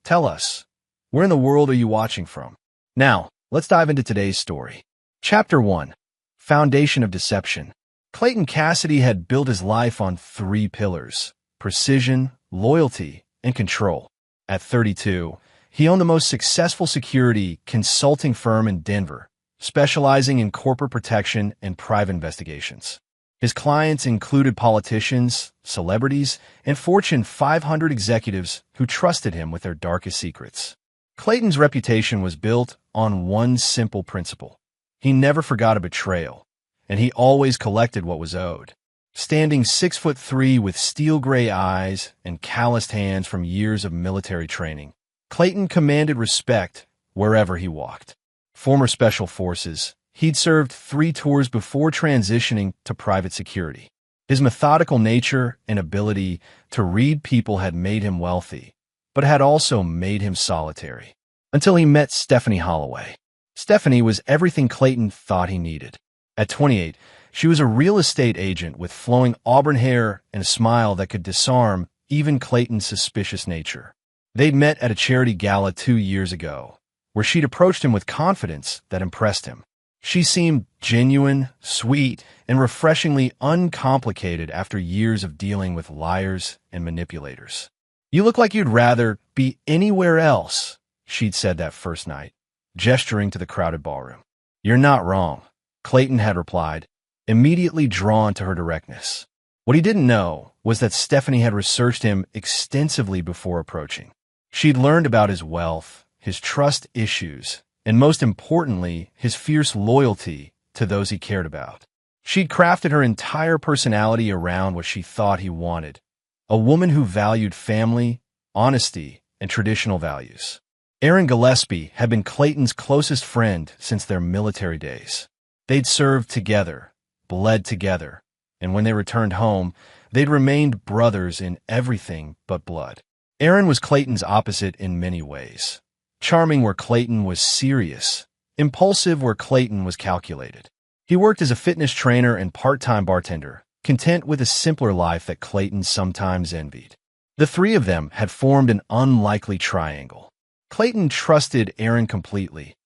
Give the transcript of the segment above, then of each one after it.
Tell us, where in the world are you watching from? Now, let's dive into today's story. Chapter 1. Foundation of Deception. Clayton Cassidy had built his life on 3 pillars: precision, loyalty, and control. At 32, he owned the most successful security consulting firm in Denver, specializing in corporate protection and private investigations. His clients included politicians, celebrities, and Fortune 500 executives who trusted him with their darkest secrets. Clayton's reputation was built on one simple principle. He never forgot a betrayal, and he always collected what was owed. Standing 6'3" with steel-gray eyes and calloused hands from years of military training, Clayton commanded respect wherever he walked. Former Special Forces, he'd served 3 tours before transitioning to private security. His methodical nature and ability to read people had made him wealthy, but had also made him solitary. Until he met Stephanie Holloway. Stephanie was everything Clayton thought he needed. At 28, she was a real estate agent with flowing auburn hair and a smile that could disarm even Clayton's suspicious nature. They'd met at a charity gala 2 years ago, where she'd approached him with confidence that impressed him. She seemed genuine, sweet, and refreshingly uncomplicated after years of dealing with liars and manipulators. "You look like you'd rather be anywhere else," she'd said that first night, gesturing to the crowded ballroom. "You're not wrong," Clayton had replied, immediately drawn to her directness. What he didn't know was that Stephanie had researched him extensively before approaching. She'd learned about his wealth, his trust issues, and most importantly, his fierce loyalty to those he cared about. She'd crafted her entire personality around what she thought he wanted: a woman who valued family, honesty, and traditional values. Aaron Gillespie had been Clayton's closest friend since their military days. They'd served together, bled together, and when they returned home, they'd remained brothers in everything but blood. Aaron was Clayton's opposite in many ways. Charming where Clayton was serious, impulsive where Clayton was calculated. He worked as a fitness trainer and part-time bartender, content with a simpler life that Clayton sometimes envied. The 3 of them had formed an unlikely triangle. Clayton trusted Aaron completely,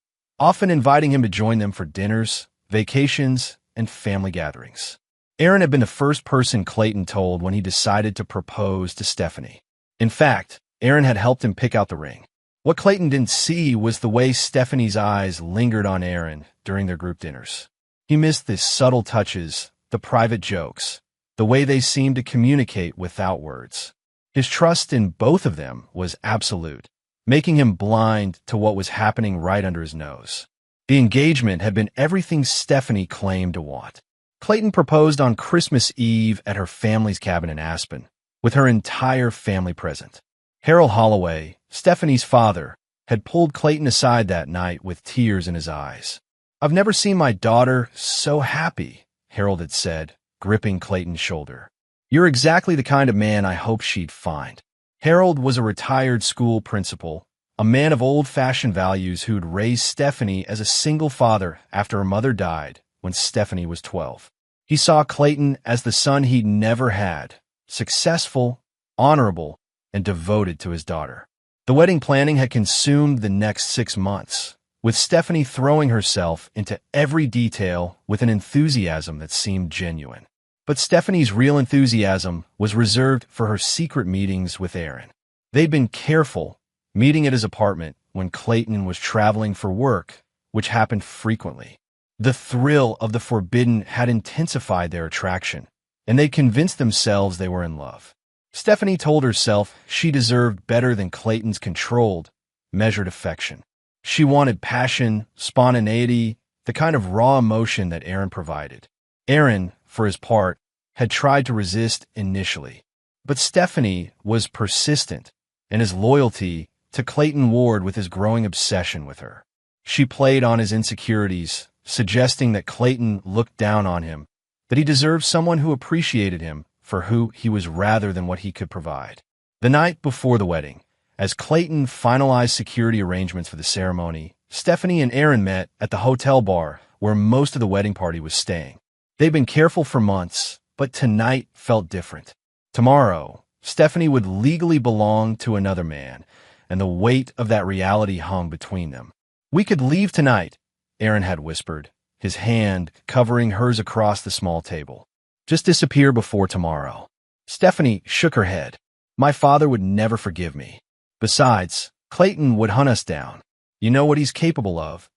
often inviting him to join them for dinners, vacations, and family gatherings. Aaron had been the first person Clayton told when he decided to propose to Stephanie. In fact, Aaron had helped him pick out the ring. What Clayton didn't see was the way Stephanie's eyes lingered on Aaron during their group dinners. He missed the subtle touches, the private jokes, the way they seemed to communicate without words. His trust in both of them was absolute, making him blind to what was happening right under his nose. The engagement had been everything Stephanie claimed to want. Clayton proposed on Christmas Eve at her family's cabin in Aspen, with her entire family present. Harold Holloway, Stephanie's father, had pulled Clayton aside that night with tears in his eyes. "I've never seen my daughter so happy," Harold had said, gripping Clayton's shoulder. "You're exactly the kind of man I hoped she'd find." Harold was a retired school principal, a man of old-fashioned values who'd raised Stephanie as a single father after her mother died when Stephanie was 12. He saw Clayton as the son he'd never had, successful, honorable, and devoted to his daughter. The wedding planning had consumed the next 6 months, with Stephanie throwing herself into every detail with an enthusiasm that seemed genuine. But Stephanie's real enthusiasm was reserved for her secret meetings with Aaron. They'd been careful, meeting at his apartment when Clayton was traveling for work, which happened frequently. The thrill of the forbidden had intensified their attraction, and they convinced themselves they were in love. Stephanie told herself she deserved better than Clayton's controlled, measured affection. She wanted passion, spontaneity, the kind of raw emotion that Aaron provided. Aaron, for his part, had tried to resist initially, but Stephanie was persistent, and his loyalty to Clayton warred with his growing obsession with her. She played on his insecurities, suggesting that Clayton looked down on him, that he deserved someone who appreciated him for who he was rather than what he could provide. The night before the wedding, as Clayton finalized security arrangements for the ceremony, Stephanie and Aaron met at the hotel bar where most of the wedding party was staying. They'd been careful for months, but tonight felt different. Tomorrow, Stephanie would legally belong to another man, and the weight of that reality hung between them. "We could leave tonight," Aaron had whispered, his hand covering hers across the small table. "Just disappear before tomorrow." Stephanie shook her head. "My father would never forgive me. Besides, Clayton would hunt us down. You know what he's capable of."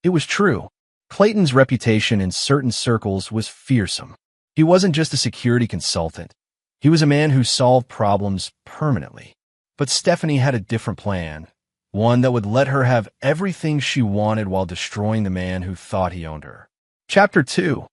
It was true. Clayton's reputation in certain circles was fearsome. He wasn't just a security consultant. He was a man who solved problems permanently. But Stephanie had a different plan, one that would let her have everything she wanted while destroying the man who thought he owned her. Chapter 2.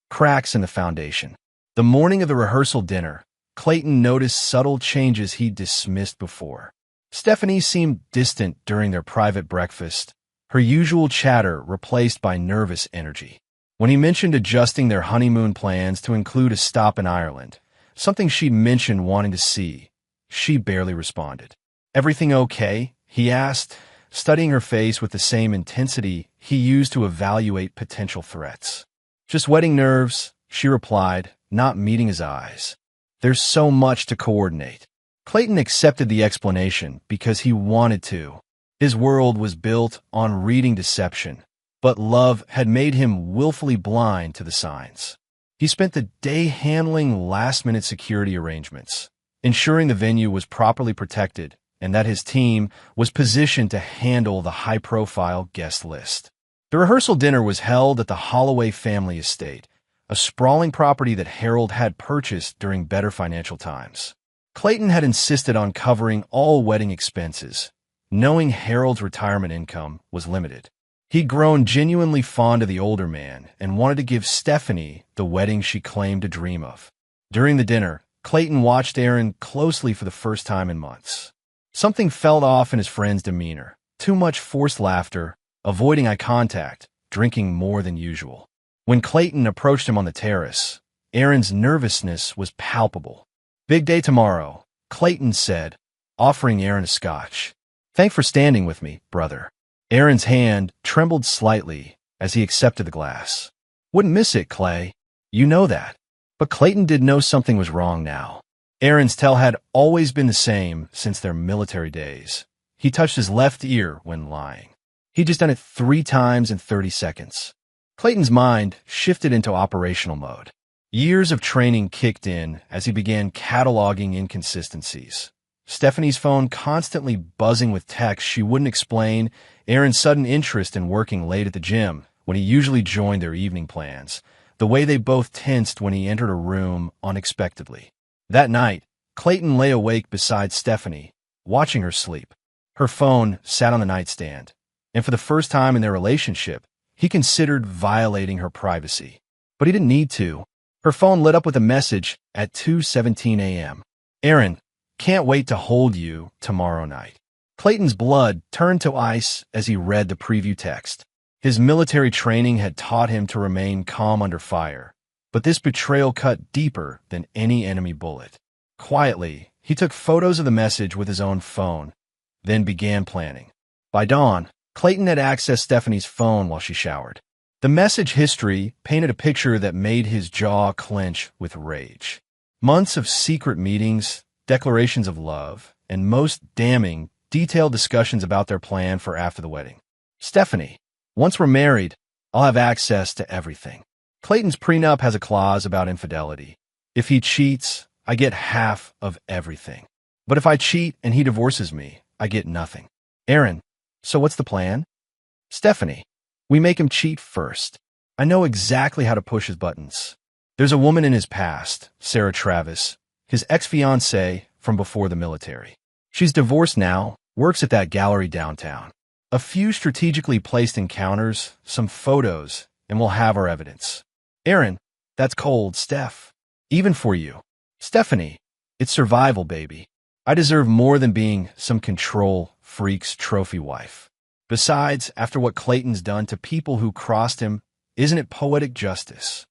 Cracks in the Foundation. The morning of the rehearsal dinner, Clayton noticed subtle changes he'd dismissed before. Stephanie seemed distant during their private breakfast, her usual chatter replaced by nervous energy. When he mentioned adjusting their honeymoon plans to include a stop in Ireland, something she'd mentioned wanting to see, she barely responded. "Everything okay?" he asked, studying her face with the same intensity he used to evaluate potential threats. "Just wedding nerves," she replied, not meeting his eyes. "There's so much to coordinate." Clayton accepted the explanation because he wanted to. His world was built on reading deception, but love had made him willfully blind to the signs. He spent the day handling last-minute security arrangements, ensuring the venue was properly protected and that his team was positioned to handle the high-profile guest list. The rehearsal dinner was held at the Holloway family estate, a sprawling property that Harold had purchased during better financial times. Clayton had insisted on covering all wedding expenses, knowing Harold's retirement income was limited. He'd grown genuinely fond of the older man and wanted to give Stephanie the wedding she claimed to dream of. During the dinner, Clayton watched Aaron closely for the first time in months. Something felt off in his friend's demeanor. Too much forced laughter, avoiding eye contact, drinking more than usual. When Clayton approached him on the terrace, Aaron's nervousness was palpable. "Big day tomorrow," Clayton said, offering Aaron a scotch. "Thanks for standing with me, brother." Aaron's hand trembled slightly as he accepted the glass. "Wouldn't miss it, Clay. You know that." But Clayton did know something was wrong now. Aaron's tell had always been the same since their military days. He touched his left ear when lying. He'd just done it 3 times in 30 seconds. Clayton's mind shifted into operational mode. Years of training kicked in as he began cataloging inconsistencies. Stephanie's phone constantly buzzing with texts she wouldn't explain, Aaron's sudden interest in working late at the gym when he usually joined their evening plans, the way they both tensed when he entered a room unexpectedly. That night, Clayton lay awake beside Stephanie, watching her sleep. Her phone sat on the nightstand, and for the first time in their relationship, he considered violating her privacy. But he didn't need to. Her phone lit up with a message at 2:17 a.m. "Aaron, can't wait to hold you tomorrow night." Clayton's blood turned to ice as he read the preview text. His military training had taught him to remain calm under fire, but this betrayal cut deeper than any enemy bullet. Quietly, he took photos of the message with his own phone, then began planning. By dawn, Clayton had accessed Stephanie's phone while she showered. The message history painted a picture that made his jaw clench with rage. Months of secret meetings, declarations of love, and most damning, detailed discussions about their plan for after the wedding. "Stephanie, once we're married, I'll have access to everything. Clayton's prenup has a clause about infidelity. If he cheats, I get half of everything. But if I cheat and he divorces me, I get nothing. Aaron, so what's the plan?" "Stephanie, we make him cheat first. I know exactly how to push his buttons. There's a woman in his past, Sarah Travis, his ex-fiancé from before the military. She's divorced now, works at that gallery downtown. A few strategically placed encounters, some photos, and we'll have our evidence." "Aaron, that's cold, Steph. Even for you." "Stephanie, it's survival, baby. I deserve more than being some control freak's trophy wife. Besides, after what Clayton's done to people who crossed him, isn't it poetic justice?"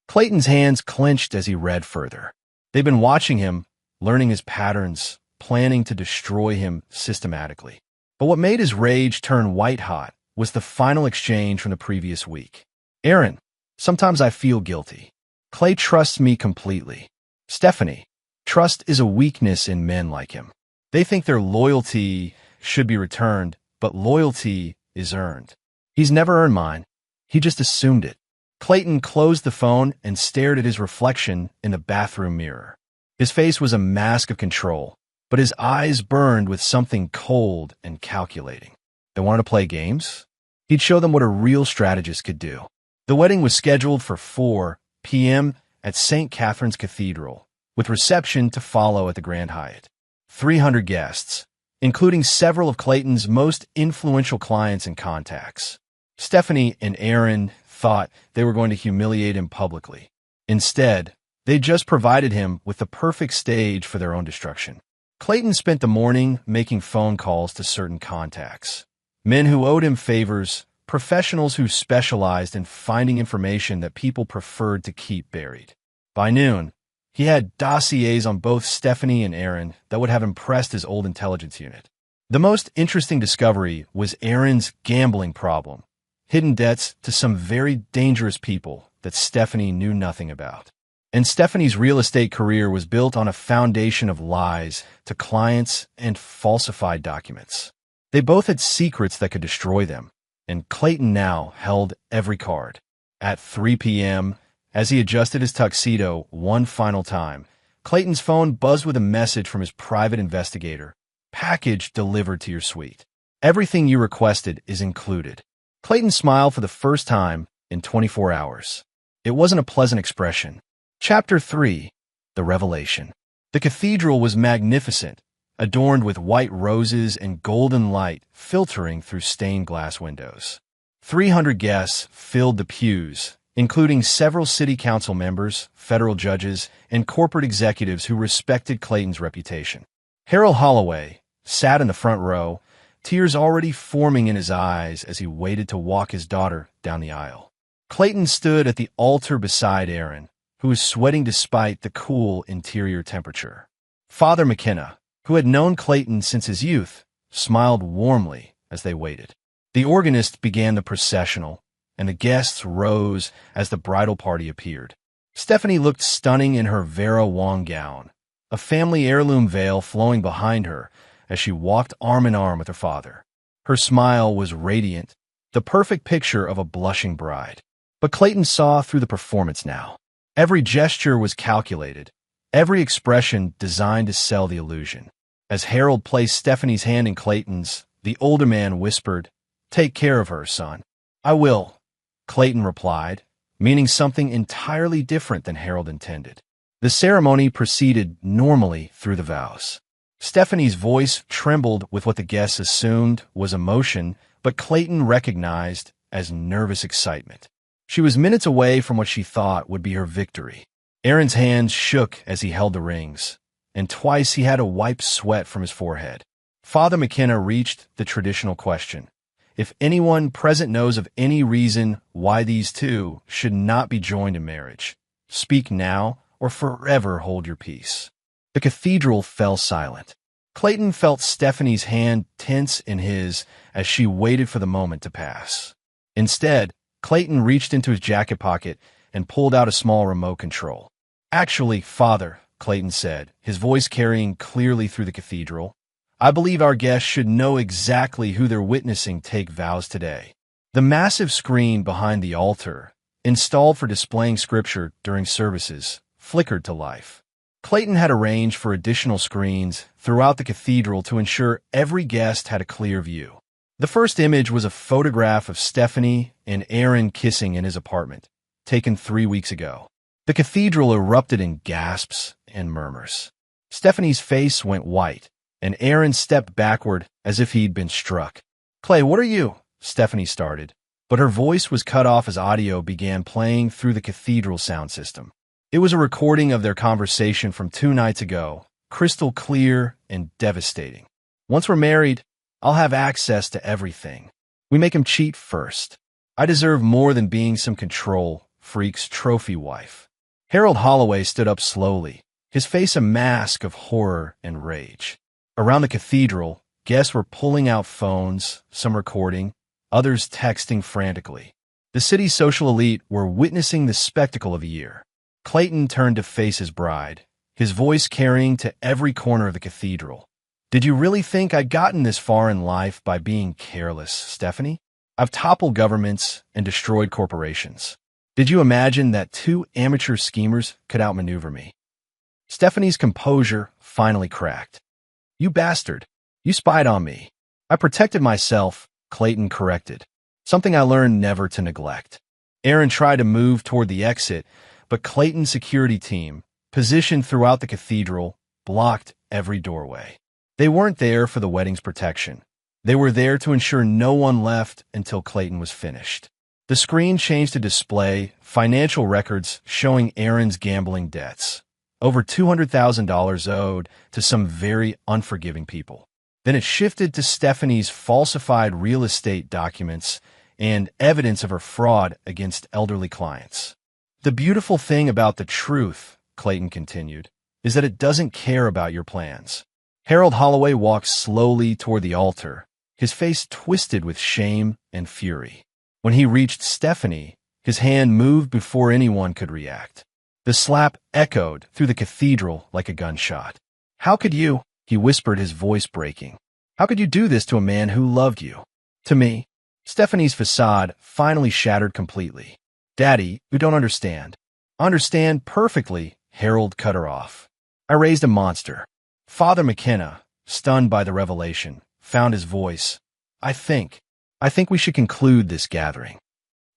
Clayton's hands clenched as he read further. They'd been watching him, learning his patterns, planning to destroy him systematically. But what made his rage turn white-hot was the final exchange from the previous week. "Aaron, sometimes I feel guilty. Clay trusts me completely. Stephanie, trust is a weakness in men like him. They think their loyalty should be returned, but loyalty is earned. He's never earned mine. He just assumed it. Clayton closed the phone and stared at his reflection in the bathroom mirror. His face was a mask of control, but his eyes burned with something cold and calculating. They wanted to play games? He'd show them what a real strategist could do. The wedding was scheduled for 4 p.m. at St. Catherine's Cathedral, with reception to follow at the Grand Hyatt. 300 guests, including several of Clayton's most influential clients and contacts. Stephanie and Aaron thought they were going to humiliate him publicly. Instead, they just provided him with the perfect stage for their own destruction. Clayton spent the morning making phone calls to certain contacts. Men who owed him favors, professionals who specialized in finding information that people preferred to keep buried. By noon, he had dossiers on both Stephanie and Aaron that would have impressed his old intelligence unit. The most interesting discovery was Aaron's gambling problem, hidden debts to some very dangerous people that Stephanie knew nothing about. And Stephanie's real estate career was built on a foundation of lies to clients and falsified documents. They both had secrets that could destroy them, and Clayton now held every card. At 3 p.m., as he adjusted his tuxedo one final time, Clayton's phone buzzed with a message from his private investigator. Package delivered to your suite. Everything you requested is included. Clayton smiled for the first time in 24 hours. It wasn't a pleasant expression. Chapter 3. The Revelation. The cathedral was magnificent, adorned with white roses and golden light filtering through stained glass windows. 300 guests filled the pews, including several city council members, federal judges, and corporate executives who respected Clayton's reputation. Harold Holloway sat in the front row, tears already forming in his eyes as he waited to walk his daughter down the aisle. Clayton stood at the altar beside Aaron, who was sweating despite the cool interior temperature. Father McKenna, who had known Clayton since his youth, smiled warmly as they waited. The organist began the processional, and the guests rose as the bridal party appeared. Stephanie looked stunning in her Vera Wang gown, a family heirloom veil flowing behind her as she walked arm in arm with her father. Her smile was radiant, the perfect picture of a blushing bride. But Clayton saw through the performance now. Every gesture was calculated, every expression designed to sell the illusion. As Harold placed Stephanie's hand in Clayton's, the older man whispered, "Take care of her, son." "I will," Clayton replied, meaning something entirely different than Harold intended. The ceremony proceeded normally through the vows. Stephanie's voice trembled with what the guests assumed was emotion, but Clayton recognized as nervous excitement. She was minutes away from what she thought would be her victory. Aaron's hands shook as he held the rings, and twice he had to wipe sweat from his forehead. Father McKenna reached the traditional question. If anyone present knows of any reason why these two should not be joined in marriage, speak now or forever hold your peace. The cathedral fell silent. Clayton felt Stephanie's hand tense in his as she waited for the moment to pass. Instead, Clayton reached into his jacket pocket and pulled out a small remote control. "Actually, Father," Clayton said, his voice carrying clearly through the cathedral, "I believe our guests should know exactly who they're witnessing take vows today." The massive screen behind the altar, installed for displaying scripture during services, flickered to life. Clayton had arranged for additional screens throughout the cathedral to ensure every guest had a clear view. The first image was a photograph of Stephanie and Aaron kissing in his apartment, taken 3 weeks ago. The cathedral erupted in gasps and murmurs. Stephanie's face went white, and Aaron stepped backward as if he'd been struck. "Clay, what are you?" Stephanie started, but her voice was cut off as audio began playing through the cathedral sound system. It was a recording of their conversation from 2 nights ago, crystal clear and devastating. "Once we're married, I'll have access to everything. We make him cheat first. I deserve more than being some control freak's trophy wife." Harold Holloway stood up slowly, his face a mask of horror and rage. Around the cathedral, guests were pulling out phones, some recording, others texting frantically. The city's social elite were witnessing the spectacle of the year. Clayton turned to face his bride, his voice carrying to every corner of the cathedral. Did you really think I'd gotten this far in life by being careless, Stephanie? I've toppled governments and destroyed corporations. Did you imagine that two amateur schemers could outmaneuver me? Stephanie's composure finally cracked. You bastard. You spied on me. I protected myself, Clayton corrected. Something I learned never to neglect. Aaron tried to move toward the exit, but Clayton's security team, positioned throughout the cathedral, blocked every doorway. They weren't there for the wedding's protection. They were there to ensure no one left until Clayton was finished. The screen changed to display financial records showing Aaron's gambling debts. Over $200,000 owed to some very unforgiving people. Then it shifted to Stephanie's falsified real estate documents and evidence of her fraud against elderly clients. The beautiful thing about the truth, Clayton continued, is that it doesn't care about your plans. Harold Holloway walked slowly toward the altar, his face twisted with shame and fury. When he reached Stephanie, his hand moved before anyone could react. The slap echoed through the cathedral like a gunshot. How could you? He whispered, his voice breaking. How could you do this to a man who loved you? To me? Stephanie's facade finally shattered completely. Daddy, you don't understand. Understand perfectly, Harold cut her off. I raised a monster. Father McKenna, stunned by the revelation, found his voice. I think we should conclude this gathering.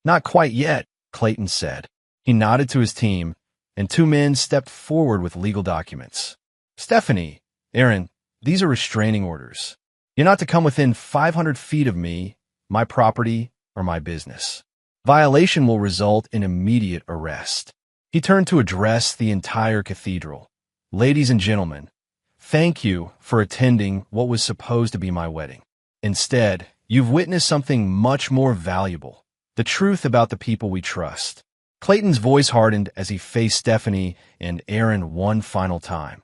Not quite yet, Clayton said. He nodded to his team, and two men stepped forward with legal documents. Stephanie, Aaron, these are restraining orders. You're not to come within 500 feet of me, my property, or my business. Violation will result in immediate arrest. He turned to address the entire cathedral. Ladies and gentlemen, thank you for attending what was supposed to be my wedding. Instead, you've witnessed something much more valuable, the truth about the people we trust. Clayton's voice hardened as he faced Stephanie and Aaron one final time.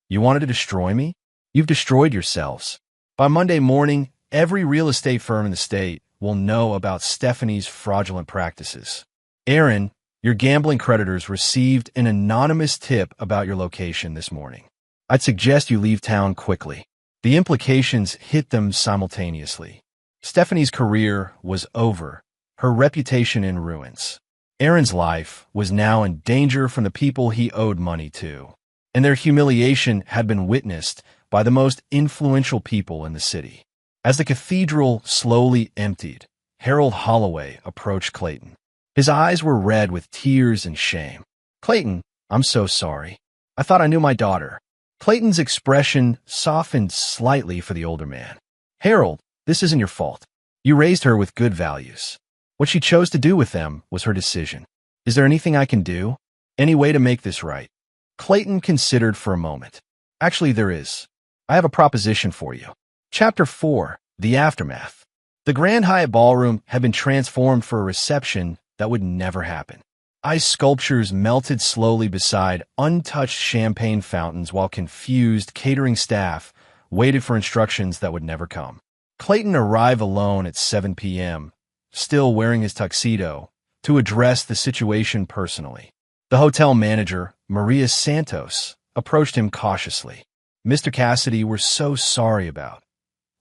You wanted to destroy me? You've destroyed yourselves. By Monday morning, every real estate firm in the state will know about Stephanie's fraudulent practices. Aaron, your gambling creditors received an anonymous tip about your location this morning. I'd suggest you leave town quickly. The implications hit them simultaneously. Stephanie's career was over, her reputation in ruins. Aaron's life was now in danger from the people he owed money to, and their humiliation had been witnessed by the most influential people in the city. As the cathedral slowly emptied, Harold Holloway approached Clayton. His eyes were red with tears and shame. Clayton, I'm so sorry. I thought I knew my daughter. Clayton's expression softened slightly for the older man. Harold, this isn't your fault. You raised her with good values. What she chose to do with them was her decision. Is there anything I can do? Any way to make this right? Clayton considered for a moment. Actually, there is. I have a proposition for you. Chapter 4, The Aftermath. The Grand Hyatt Ballroom had been transformed for a reception that would never happen. Ice sculptures melted slowly beside untouched champagne fountains while confused catering staff waited for instructions that would never come. Clayton arrived alone at 7 p.m., still wearing his tuxedo, to address the situation personally. The hotel manager, Maria Santos, approached him cautiously. Mr. Cassidy, we're so sorry about.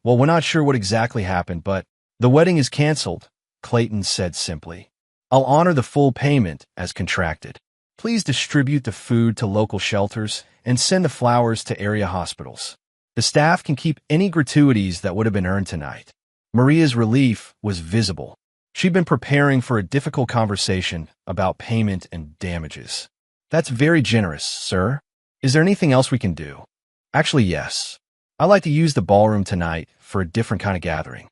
Well, we're not sure what exactly happened, but the wedding is canceled, Clayton said simply. I'll honor the full payment as contracted. Please distribute the food to local shelters and send the flowers to area hospitals. The staff can keep any gratuities that would have been earned tonight. Maria's relief was visible. She'd been preparing for a difficult conversation about payment and damages. That's very generous, sir. Is there anything else we can do? Actually, yes. I'd like to use the ballroom tonight for a different kind of gathering.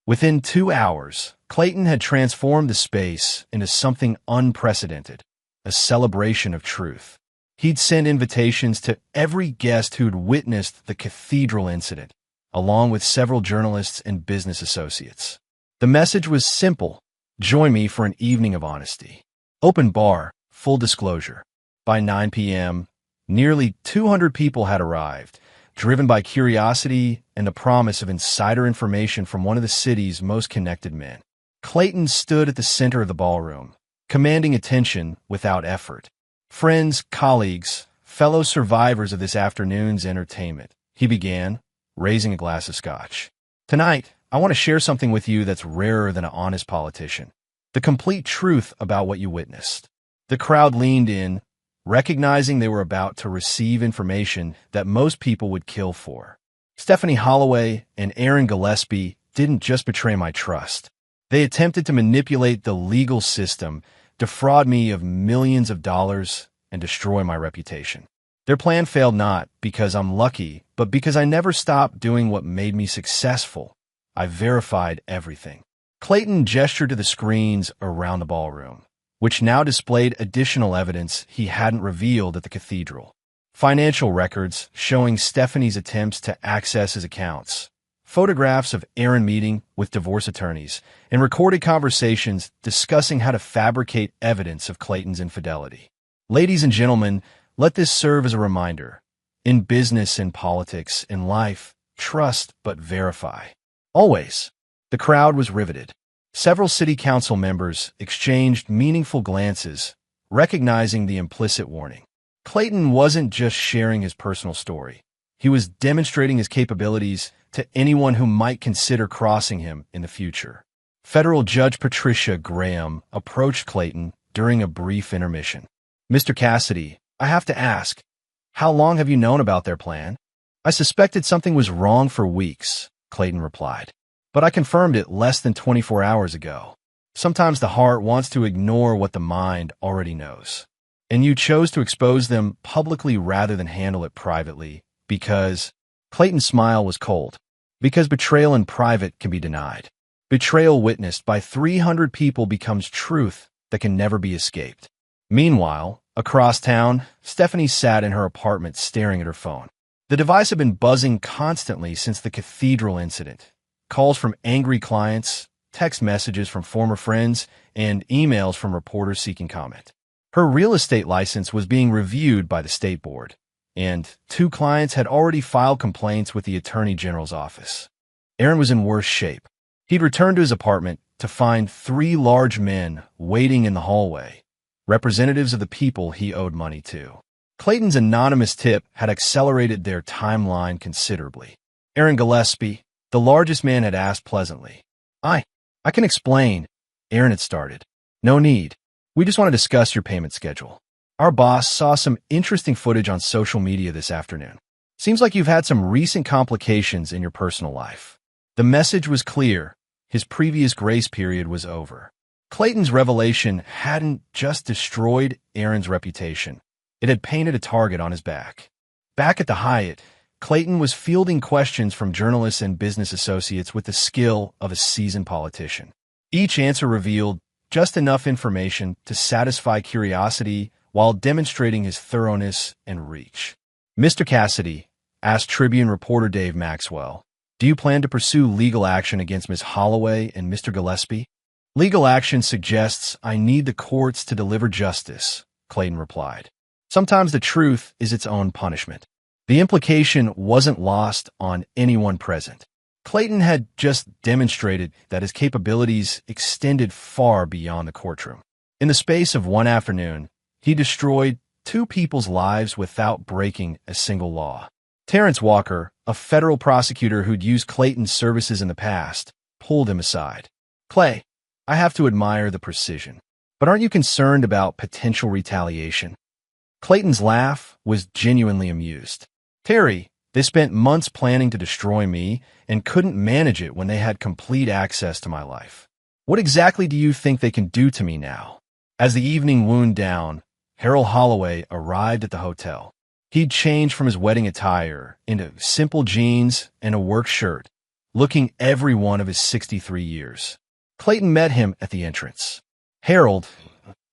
Within 2 hours, Clayton had transformed the space into something unprecedented, a celebration of truth. He'd send invitations to every guest who'd witnessed the cathedral incident, along with several journalists and business associates. The message was simple: join me for an evening of honesty. Open bar, full disclosure. By 9 p.m., nearly 200 people had arrived, driven by curiosity and the promise of insider information from one of the city's most connected men. Clayton stood at the center of the ballroom, commanding attention without effort. Friends, colleagues, fellow survivors of this afternoon's entertainment, he began, raising a glass of scotch. Tonight, I want to share something with you that's rarer than an honest politician. The complete truth about what you witnessed. The crowd leaned in, recognizing they were about to receive information that most people would kill for. Stephanie Holloway and Aaron Gillespie didn't just betray my trust. They attempted to manipulate the legal system, defraud me of millions of dollars, and destroy my reputation. Their plan failed not because I'm lucky, but because I never stopped doing what made me successful. I verified everything. Clayton gestured to the screens around the ballroom, which now displayed additional evidence he hadn't revealed at the cathedral. Financial records showing Stephanie's attempts to access his accounts, photographs of Aaron meeting with divorce attorneys, and recorded conversations discussing how to fabricate evidence of Clayton's infidelity. Ladies and gentlemen, let this serve as a reminder. In business, in politics, in life, trust but verify. Always. The crowd was riveted. Several city council members exchanged meaningful glances, recognizing the implicit warning. Clayton wasn't just sharing his personal story. He was demonstrating his capabilities to anyone who might consider crossing him in the future. Federal Judge Patricia Graham approached Clayton during a brief intermission. Mr. Cassidy, I have to ask, how long have you known about their plan? I suspected something was wrong for weeks, Clayton replied. But I confirmed it less than 24 hours ago. Sometimes the heart wants to ignore what the mind already knows. And you chose to expose them publicly rather than handle it privately because Clayton's smile was cold. Because betrayal in private can be denied. Betrayal witnessed by 300 people becomes truth that can never be escaped. Meanwhile, across town, Stephanie sat in her apartment staring at her phone. The device had been buzzing constantly since the cathedral incident. Calls from angry clients, text messages from former friends, and emails from reporters seeking comment. Her real estate license was being reviewed by the state board, and 2 clients had already filed complaints with the Attorney General's office. Aaron was in worse shape. He'd returned to his apartment to find 3 large men waiting in the hallway, representatives of the people he owed money to. Clayton's anonymous tip had accelerated their timeline considerably. Aaron Gillespie, the largest man, had asked pleasantly. I can explain, Aaron had started. No need. We just want to discuss your payment schedule. Our boss saw some interesting footage on social media this afternoon. Seems like you've had some recent complications in your personal life. The message was clear. His previous grace period was over. Clayton's revelation hadn't just destroyed Aaron's reputation. It had painted a target on his back. Back at the Hyatt, Clayton was fielding questions from journalists and business associates with the skill of a seasoned politician. Each answer revealed just enough information to satisfy curiosity while demonstrating his thoroughness and reach. Mr. Cassidy, asked Tribune reporter Dave Maxwell, do you plan to pursue legal action against Ms. Holloway and Mr. Gillespie? Legal action suggests I need the courts to deliver justice, Clayton replied. Sometimes the truth is its own punishment. The implication wasn't lost on anyone present. Clayton had just demonstrated that his capabilities extended far beyond the courtroom. In the space of one afternoon, he destroyed 2 people's lives without breaking a single law. Terrence Walker, a federal prosecutor who'd used Clayton's services in the past, pulled him aside. Clay, I have to admire the precision, but aren't you concerned about potential retaliation? Clayton's laugh was genuinely amused. Terry, they spent months planning to destroy me and couldn't manage it when they had complete access to my life. What exactly do you think they can do to me now? As the evening wound down, Harold Holloway arrived at the hotel. He'd changed from his wedding attire into simple jeans and a work shirt, looking every one of his 63 years. Clayton met him at the entrance. Harold,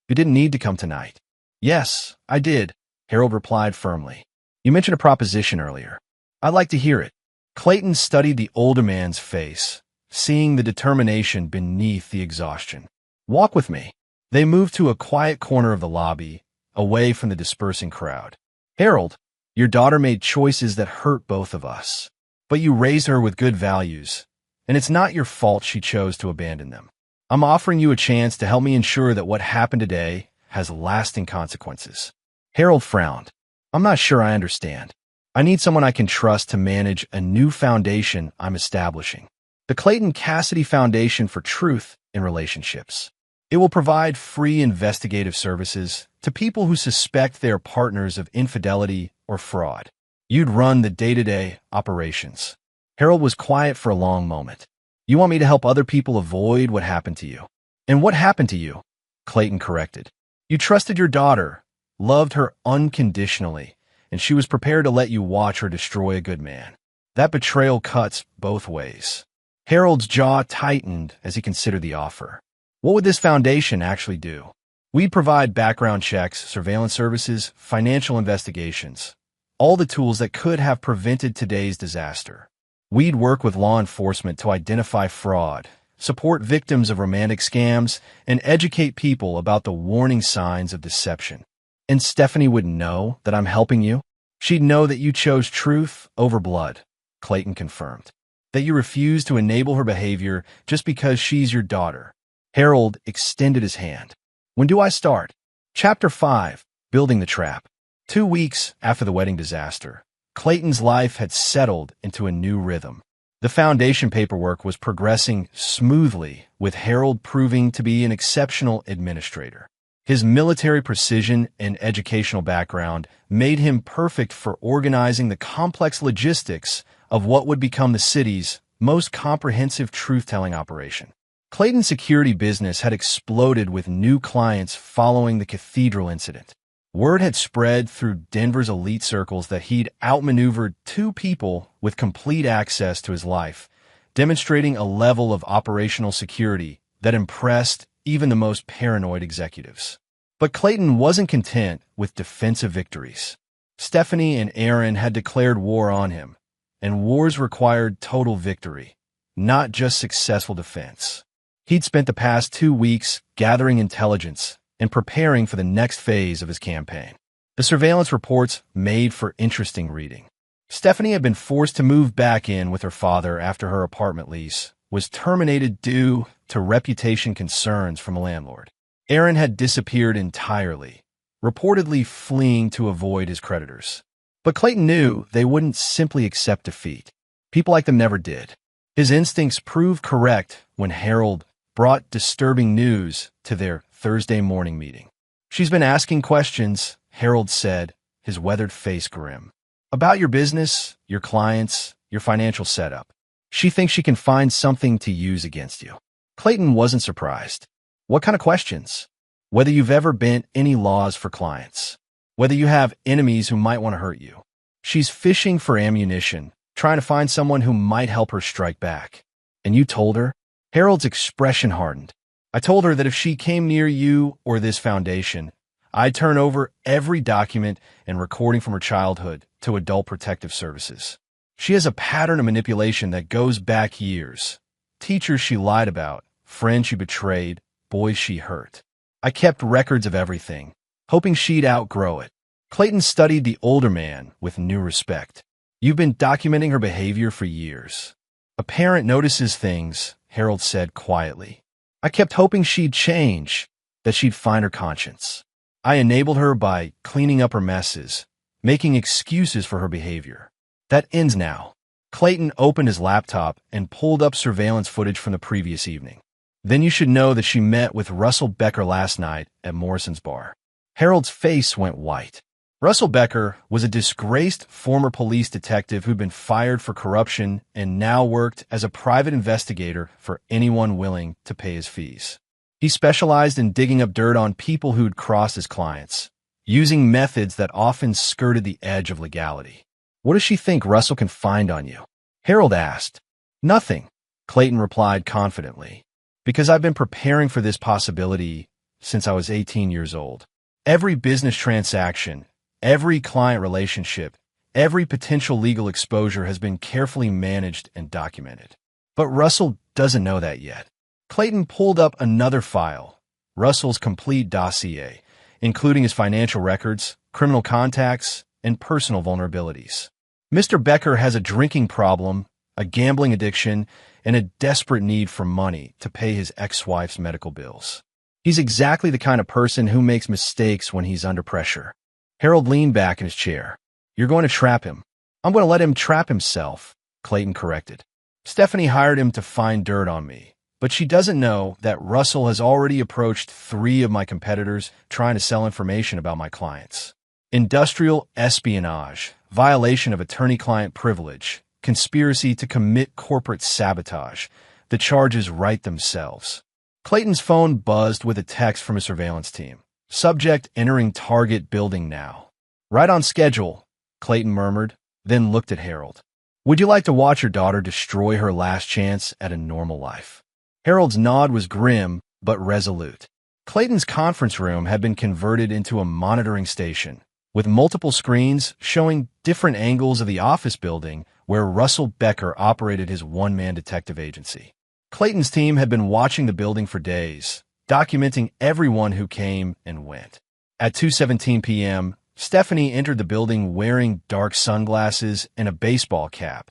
you didn't need to come tonight. Yes, I did, Harold replied firmly. You mentioned a proposition earlier. I'd like to hear it. Clayton studied the older man's face, seeing the determination beneath the exhaustion. Walk with me. They moved to a quiet corner of the lobby, away from the dispersing crowd. Harold, your daughter made choices that hurt both of us, but you raised her with good values, and it's not your fault she chose to abandon them. I'm offering you a chance to help me ensure that what happened today has lasting consequences. Harold frowned. I'm not sure I understand. I need someone I can trust to manage a new foundation I'm establishing. The Clayton Cassidy Foundation for Truth in Relationships. It will provide free investigative services to people who suspect they are partners of infidelity or fraud. You'd run the day-to-day operations. Harold was quiet for a long moment. You want me to help other people avoid what happened to you? And what happened to you? Clayton corrected. You trusted your daughter, loved her unconditionally, and she was prepared to let you watch her destroy a good man. That betrayal cuts both ways. Harold's jaw tightened as he considered the offer. What would this foundation actually do? We'd provide background checks, surveillance services, financial investigations, all the tools that could have prevented today's disaster. We'd work with law enforcement to identify fraud, support victims of romantic scams, and educate people about the warning signs of deception. And Stephanie would know that I'm helping you? She'd know that you chose truth over blood, Clayton confirmed. That you refused to enable her behavior just because she's your daughter. Harold extended his hand. When do I start? Chapter 5, Building the Trap. 2 weeks after the wedding disaster, Clayton's life had settled into a new rhythm. The foundation paperwork was progressing smoothly, with Harold proving to be an exceptional administrator. His military precision and educational background made him perfect for organizing the complex logistics of what would become the city's most comprehensive truth-telling operation. Clayton's security business had exploded with new clients following the cathedral incident. Word had spread through Denver's elite circles that he'd outmaneuvered 2 people with complete access to his life, demonstrating a level of operational security that impressed even the most paranoid executives. But Clayton wasn't content with defensive victories. Stephanie and Aaron had declared war on him, and wars required total victory, not just successful defense. He'd spent the past 2 weeks gathering intelligence and preparing for the next phase of his campaign. The surveillance reports made for interesting reading. Stephanie had been forced to move back in with her father after her apartment lease was terminated due to reputation concerns from a landlord. Aaron had disappeared entirely, reportedly fleeing to avoid his creditors. But Clayton knew they wouldn't simply accept defeat. People like them never did. His instincts proved correct when Harold brought disturbing news to their Thursday morning meeting. She's been asking questions, Harold said, his weathered face grim. About your business, your clients, your financial setup. She thinks she can find something to use against you. Clayton wasn't surprised. What kind of questions? Whether you've ever bent any laws for clients. Whether you have enemies who might want to hurt you. She's fishing for ammunition, trying to find someone who might help her strike back. And you told her? Harold's expression hardened. I told her that if she came near you or this foundation, I'd turn over every document and recording from her childhood to Adult Protective Services. She has a pattern of manipulation that goes back years. Teachers she lied about, friends she betrayed, boys she hurt. I kept records of everything, hoping she'd outgrow it. Clayton studied the older man with new respect. You've been documenting her behavior for years. A parent notices things, Harold said quietly. I kept hoping she'd change, that she'd find her conscience. I enabled her by cleaning up her messes, making excuses for her behavior. That ends now. Clayton opened his laptop and pulled up surveillance footage from the previous evening. Then you should know that she met with Russell Becker last night at Morrison's bar. Harold's face went white. Russell Becker was a disgraced former police detective who'd been fired for corruption and now worked as a private investigator for anyone willing to pay his fees. He specialized in digging up dirt on people who'd crossed his clients, using methods that often skirted the edge of legality. What does she think Russell can find on you? Harold asked. Nothing, Clayton replied confidently, because I've been preparing for this possibility since I was 18 years old. Every business transaction, every client relationship, every potential legal exposure has been carefully managed and documented. But Russell doesn't know that yet. Clayton pulled up another file, Russell's complete dossier, including his financial records, criminal contacts, and personal vulnerabilities. Mr. Becker has a drinking problem, a gambling addiction, and a desperate need for money to pay his ex-wife's medical bills. He's exactly the kind of person who makes mistakes when he's under pressure. Harold leaned back in his chair. You're going to trap him. I'm going to let him trap himself, Clayton corrected. Stephanie hired him to find dirt on me, but she doesn't know that Russell has already approached 3 of my competitors trying to sell information about my clients. Industrial espionage, violation of attorney-client privilege, conspiracy to commit corporate sabotage. The charges write themselves. Clayton's phone buzzed with a text from a surveillance team. Subject entering target building now. Right on schedule, Clayton murmured, then looked at Harold. Would you like to watch your daughter destroy her last chance at a normal life? Harold's nod was grim, but resolute. Clayton's conference room had been converted into a monitoring station, with multiple screens showing different angles of the office building where Russell Becker operated his one-man detective agency. Clayton's team had been watching the building for days, documenting everyone who came and went. At 2:17 p.m., Stephanie entered the building wearing dark sunglasses and a baseball cap,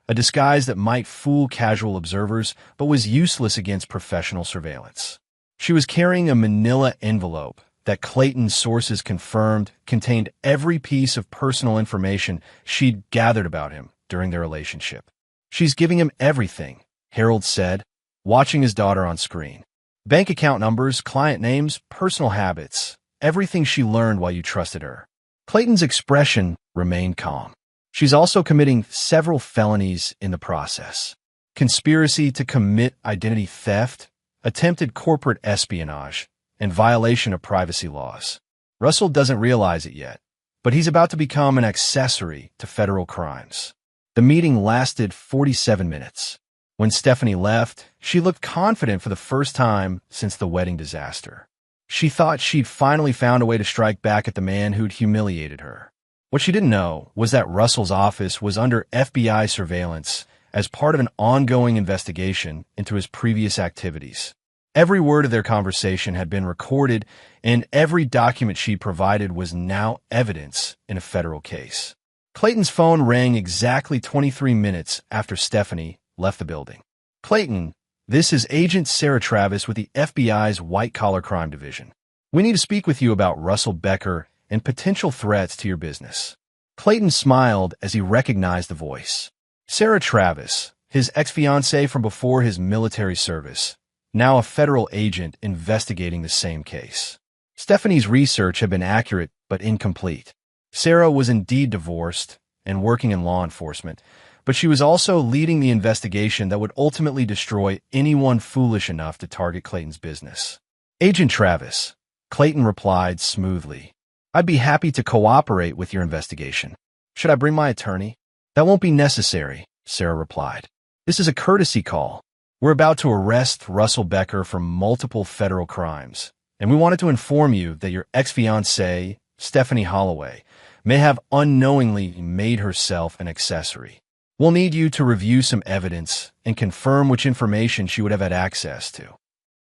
a disguise that might fool casual observers but was useless against professional surveillance. She was carrying a manila envelope that Clayton's sources confirmed contained every piece of personal information she'd gathered about him during their relationship. She's giving him everything, Harold said, watching his daughter on screen. Bank account numbers, client names, personal habits, everything she learned while you trusted her. Clayton's expression remained calm. She's also committing several felonies in the process. Conspiracy to commit identity theft, attempted corporate espionage, and violation of privacy laws. Russell doesn't realize it yet, but he's about to become an accessory to federal crimes. The meeting lasted 47 minutes. When Stephanie left, she looked confident for the first time since the wedding disaster. She thought she'd finally found a way to strike back at the man who'd humiliated her. What she didn't know was that Russell's office was under FBI surveillance as part of an ongoing investigation into his previous activities. Every word of their conversation had been recorded, and every document she provided was now evidence in a federal case. Clayton's phone rang exactly 23 minutes after Stephanie left the building. Clayton, this is Agent Sarah Travis with the FBI's White-Collar Crime Division. We need to speak with you about Russell Becker and potential threats to your business. Clayton smiled as he recognized the voice. Sarah Travis, his ex-fiancée from before his military service, now a federal agent investigating the same case. Stephanie's research had been accurate but incomplete. Sarah was indeed divorced and working in law enforcement, but she was also leading the investigation that would ultimately destroy anyone foolish enough to target Clayton's business. Agent Travis, Clayton replied smoothly. I'd be happy to cooperate with your investigation. Should I bring my attorney? That won't be necessary, Sarah replied. This is a courtesy call. We're about to arrest Russell Becker for multiple federal crimes, and we wanted to inform you that your ex-fiancée, Stephanie Holloway, may have unknowingly made herself an accessory. We'll need you to review some evidence and confirm which information she would have had access to.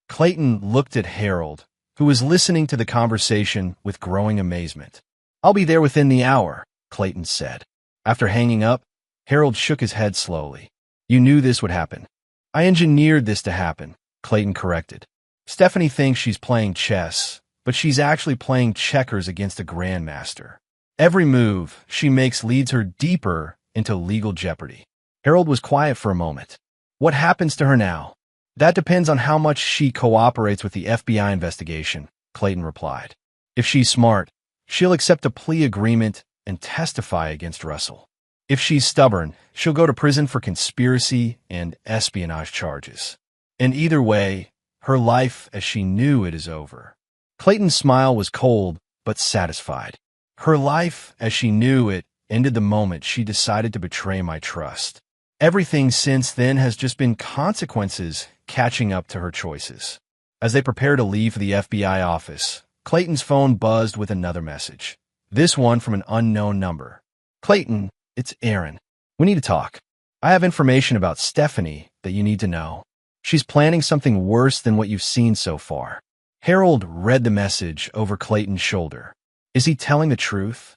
Clayton looked at Harold, who was listening to the conversation with growing amazement. I'll be there within the hour, Clayton said. After hanging up, Harold shook his head slowly. You knew this would happen. I engineered this to happen, Clayton corrected. Stephanie thinks she's playing chess, but she's actually playing checkers against a grandmaster. Every move she makes leads her deeper into legal jeopardy. Harold was quiet for a moment. What happens to her now? That depends on how much she cooperates with the FBI investigation, Clayton replied. If she's smart, she'll accept a plea agreement and testify against Russell. If she's stubborn, she'll go to prison for conspiracy and espionage charges. And either way, her life as she knew it is over. Clayton's smile was cold but satisfied. Her life as she knew it ended the moment she decided to betray my trust. Everything since then has just been consequences catching up to her choices. As they prepare to leave for the FBI office, Clayton's phone buzzed with another message. This one from an unknown number. Clayton, it's Aaron. We need to talk. I have information about Stephanie that you need to know. She's planning something worse than what you've seen so far. Harold read the message over Clayton's shoulder. Is he telling the truth?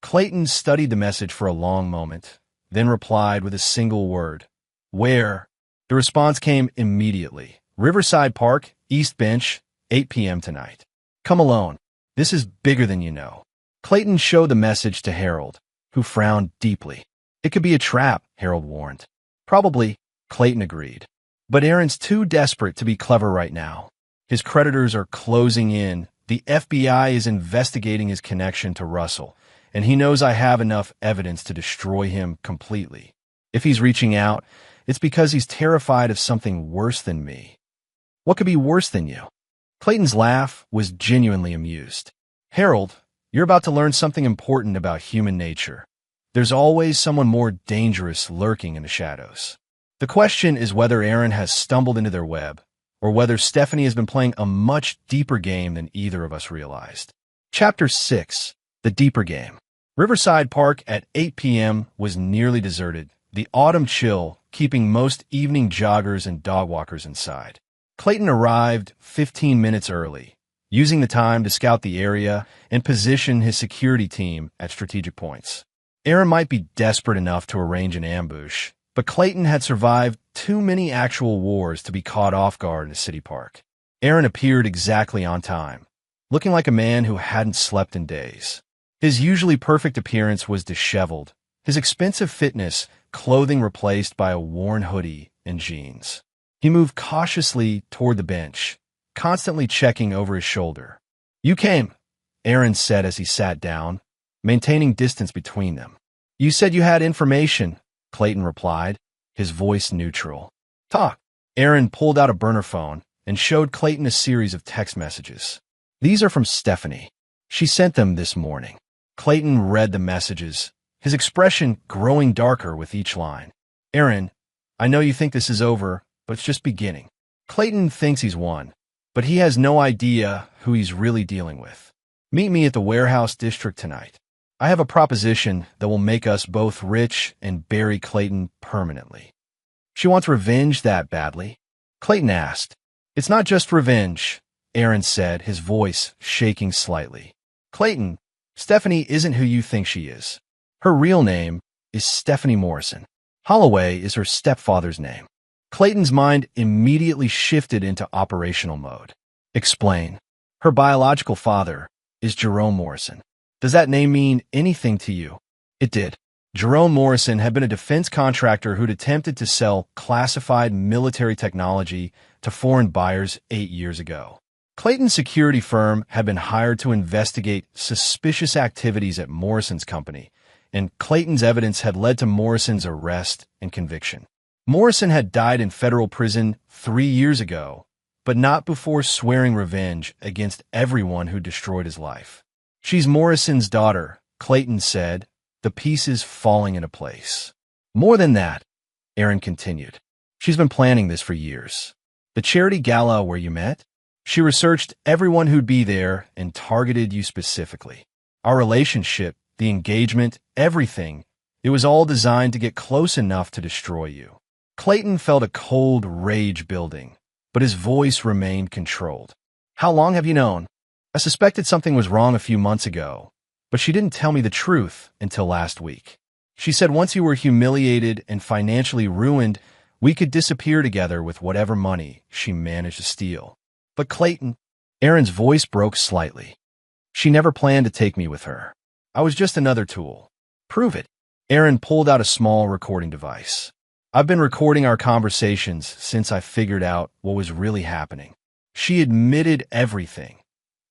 Clayton studied the message for a long moment, then replied with a single word. Where? The response came immediately. Riverside Park, East Bench, 8 p.m. tonight. Come alone. This is bigger than you know. Clayton showed the message to Harold, who frowned deeply. It could be a trap, Harold warned. Probably, Clayton agreed. But Aaron's too desperate to be clever right now. His creditors are closing in. The FBI is investigating his connection to Russell, and he knows I have enough evidence to destroy him completely. If he's reaching out, it's because he's terrified of something worse than me. What could be worse than you? Clayton's laugh was genuinely amused. Harold, you're about to learn something important about human nature. There's always someone more dangerous lurking in the shadows. The question is whether Aaron has stumbled into their web, or whether Stephanie has been playing a much deeper game than either of us realized. Chapter 6. The Deeper Game. Riverside Park at 8 p.m. was nearly deserted, the autumn chill keeping most evening joggers and dog walkers inside. Clayton arrived 15 minutes early, using the time to scout the area and position his security team at strategic points. Aaron might be desperate enough to arrange an ambush, but Clayton had survived too many actual wars to be caught off guard in a city park. Aaron appeared exactly on time, looking like a man who hadn't slept in days. His usually perfect appearance was disheveled, his expensive fitness clothing replaced by a worn hoodie and jeans. He moved cautiously toward the bench, constantly checking over his shoulder. "You came," Aaron said as he sat down, maintaining distance between them. "You said you had information," Clayton replied, his voice neutral. "Talk." Aaron pulled out a burner phone and showed Clayton a series of text messages. "These are from Stephanie. She sent them this morning." Clayton read the messages, his expression growing darker with each line. "Aaron, I know you think this is over, but it's just beginning." Clayton thinks he's won, but he has no idea who he's really dealing with. "Meet me at the warehouse district tonight. I have a proposition that will make us both rich and bury Clayton permanently." "She wants revenge that badly?" Clayton asked. "It's not just revenge," Aaron said, his voice shaking slightly. "Clayton, Stephanie isn't who you think she is. Her real name is Stephanie Morrison. Holloway is her stepfather's name." Clayton's mind immediately shifted into operational mode. "Explain." "Her biological father is Jerome Morrison. Does that name mean anything to you?" It did. Jerome Morrison had been a defense contractor who'd attempted to sell classified military technology to foreign buyers 8 years ago. Clayton's security firm had been hired to investigate suspicious activities at Morrison's company, and Clayton's evidence had led to Morrison's arrest and conviction. Morrison had died in federal prison 3 years ago, but not before swearing revenge against everyone who destroyed his life. "She's Morrison's daughter," Clayton said, the pieces falling into place. "More than that," Aaron continued. "She's been planning this for years. The charity gala where you met? She researched everyone who'd be there and targeted you specifically. Our relationship, the engagement, everything, it was all designed to get close enough to destroy you." Clayton felt a cold rage building, but his voice remained controlled. "How long have you known?" "I suspected something was wrong a few months ago, but she didn't tell me the truth until last week. She said once you were humiliated and financially ruined, we could disappear together with whatever money she managed to steal." "But Clayton," Aaron's voice broke slightly. "She never planned to take me with her. I was just another tool." "Prove it." Aaron pulled out a small recording device. "I've been recording our conversations since I figured out what was really happening. She admitted everything.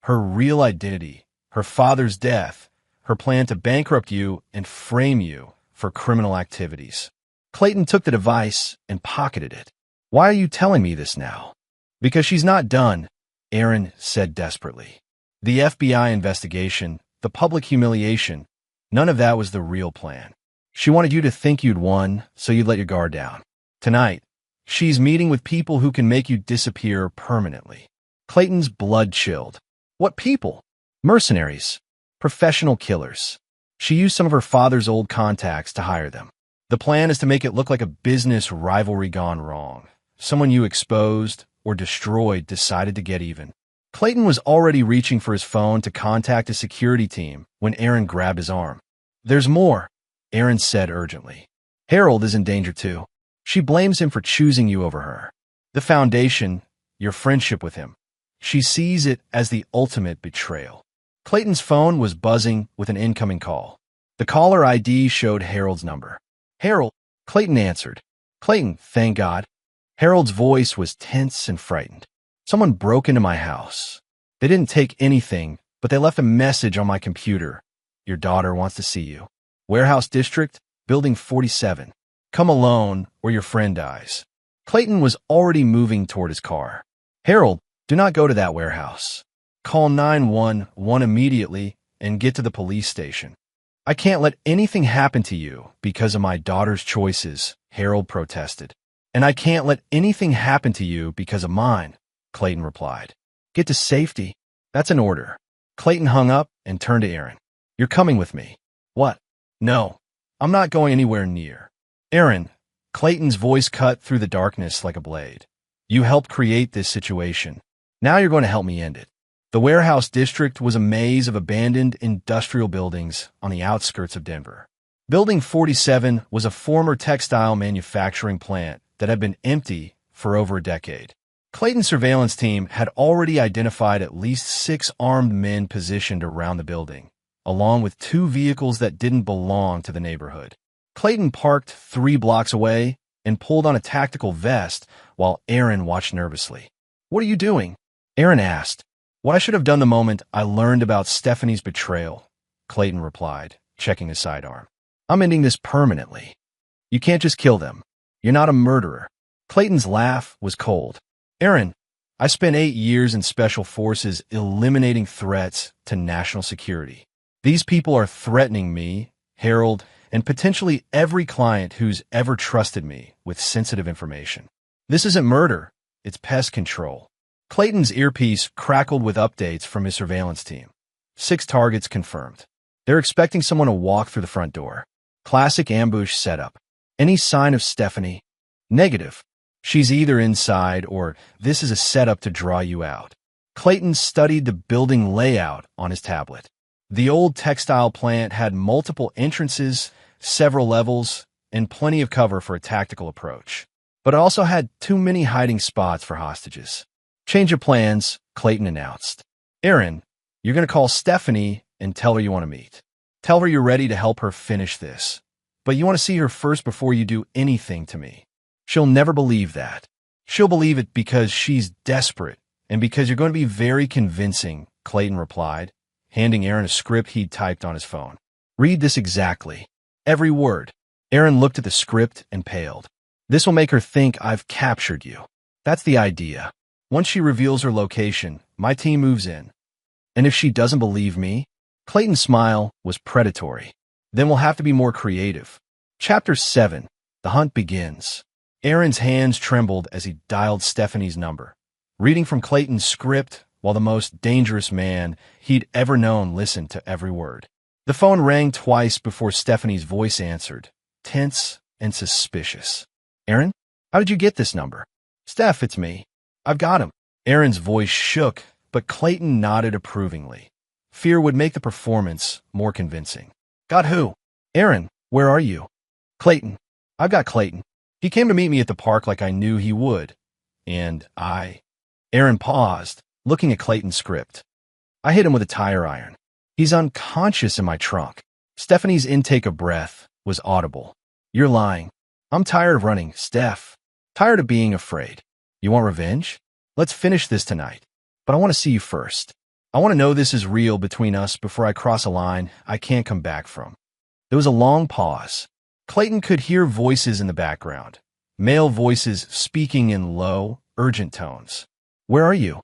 Her real identity, her father's death, her plan to bankrupt you and frame you for criminal activities." Clayton took the device and pocketed it. "Why are you telling me this now?" "Because she's not done," Aaron said desperately. "The FBI investigation, the public humiliation, none of that was the real plan. She wanted you to think you'd won, so you'd let your guard down. Tonight, she's meeting with people who can make you disappear permanently." Clayton's blood chilled. "What people?" "Mercenaries. Professional killers. She used some of her father's old contacts to hire them. The plan is to make it look like a business rivalry gone wrong. Someone you exposed or destroyed decided to get even." Clayton was already reaching for his phone to contact a security team when Aaron grabbed his arm. "There's more," Aaron said urgently. "Harold is in danger too. She blames him for choosing you over her. The foundation, your friendship with him. She sees it as the ultimate betrayal." Clayton's phone was buzzing with an incoming call. The caller ID showed Harold's number. Harold, Clayton answered. Clayton, thank God. Harold's voice was tense and frightened. Someone broke into my house. They didn't take anything, but they left a message on my computer. Your daughter wants to see you. Warehouse District, Building 47. Come alone or your friend dies. Clayton was already moving toward his car. Harold, do not go to that warehouse. Call 911 immediately and get to the police station. I can't let anything happen to you because of my daughter's choices, Harold protested. And I can't let anything happen to you because of mine, Clayton replied. Get to safety. That's an order. Clayton hung up and turned to Aaron. You're coming with me. What? No, I'm not going anywhere near. Aaron, Clayton's voice cut through the darkness like a blade. You helped create this situation. Now you're going to help me end it. The warehouse district was a maze of abandoned industrial buildings on the outskirts of Denver. Building 47 was a former textile manufacturing plant that had been empty for over a decade. Clayton's surveillance team had already identified at least 6 armed men positioned around the building, along with 2 vehicles that didn't belong to the neighborhood. Clayton parked 3 blocks away and pulled on a tactical vest while Aaron watched nervously. What are you doing? Aaron asked. What I should have done the moment I learned about Stephanie's betrayal, Clayton replied, checking his sidearm. I'm ending this permanently. You can't just kill them. You're not a murderer. Clayton's laugh was cold. Aaron, I spent 8 years in special forces eliminating threats to national security. These people are threatening me, Harold, and potentially every client who's ever trusted me with sensitive information. This isn't murder, it's pest control. Clayton's earpiece crackled with updates from his surveillance team. 6 targets confirmed. They're expecting someone to walk through the front door. Classic ambush setup. Any sign of Stephanie? Negative. She's either inside or this is a setup to draw you out. Clayton studied the building layout on his tablet. The old textile plant had multiple entrances, several levels, and plenty of cover for a tactical approach. But it also had too many hiding spots for hostages. Change of plans, Clayton announced. Aaron, you're going to call Stephanie and tell her you want to meet. Tell her you're ready to help her finish this. But you want to see her first before you do anything to me. She'll never believe that. She'll believe it because she's desperate and because you're going to be very convincing, Clayton replied, handing Aaron a script he'd typed on his phone. Read this exactly. Every word. Aaron looked at the script and paled. This will make her think I've captured you. That's the idea. Once she reveals her location, my team moves in. And if she doesn't believe me, Clayton's smile was predatory. Then we'll have to be more creative. Chapter 7. The hunt begins. Aaron's hands trembled as he dialed Stephanie's number, reading from Clayton's script while the most dangerous man he'd ever known listened to every word. The phone rang twice before Stephanie's voice answered, tense and suspicious. Aaron, how did you get this number? Steph, it's me. I've got him. Aaron's voice shook, but Clayton nodded approvingly. Fear would make the performance more convincing. Got who? Aaron, where are you? Clayton. I've got Clayton. He came to meet me at the park like I knew he would. And Aaron paused, looking at Clayton's script. I hit him with a tire iron. He's unconscious in my trunk. Stephanie's intake of breath was audible. You're lying. I'm tired of running, Steph. Tired of being afraid. You want revenge? Let's finish this tonight. But I want to see you first. I want to know this is real between us before I cross a line I can't come back from. There was a long pause. Clayton could hear voices in the background. Male voices speaking in low, urgent tones. Where are you?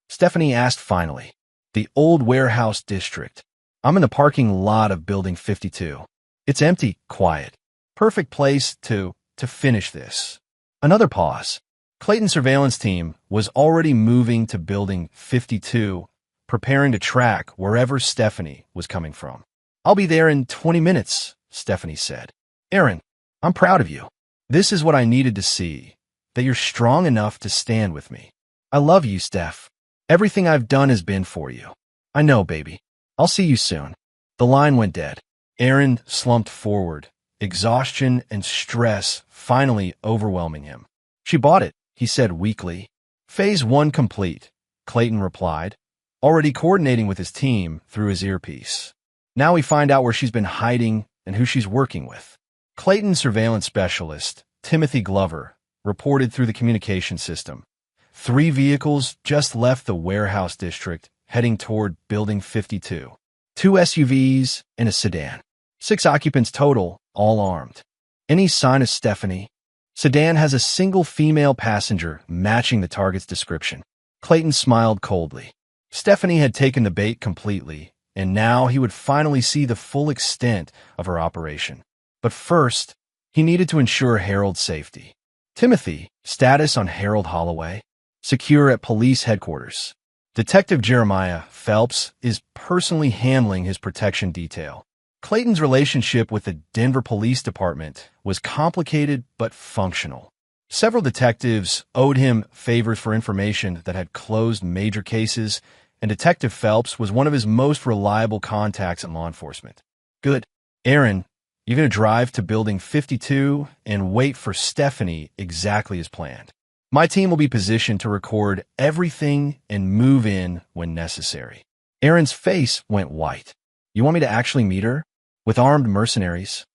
Stephanie asked finally. The old warehouse district. I'm in the parking lot of Building 52. It's empty, quiet. Perfect place to finish this. Another pause. Clayton's surveillance team was already moving to Building 52, preparing to track wherever Stephanie was coming from. I'll be there in 20 minutes, Stephanie said. Aaron, I'm proud of you. This is what I needed to see, that you're strong enough to stand with me. I love you, Steph. Everything I've done has been for you. I know, baby. I'll see you soon. The line went dead. Aaron slumped forward, exhaustion and stress finally overwhelming him. She bought it, he said weakly. Phase 1 complete, Clayton replied, already coordinating with his team through his earpiece. Now we find out where she's been hiding and who she's working with. Clayton's surveillance specialist, Timothy Glover, reported through the communication system. 3 vehicles just left the warehouse district, heading toward Building 52. 2 SUVs and a sedan. 6 occupants total, all armed. Any sign of Stephanie? Sedan has a single female passenger matching the target's description. Clayton smiled coldly. Stephanie had taken the bait completely, and now he would finally see the full extent of her operation. But first, he needed to ensure Harold's safety. Timothy, status on Harold Holloway, secure at police headquarters. Detective Jeremiah Phelps is personally handling his protection detail. Clayton's relationship with the Denver Police Department was complicated but functional. Several detectives owed him favors for information that had closed major cases, and Detective Phelps was one of his most reliable contacts in law enforcement. Good. Aaron, you're going to drive to Building 52 and wait for Stephanie exactly as planned. My team will be positioned to record everything and move in when necessary. Aaron's face went white. You want me to actually meet her? With armed mercenaries?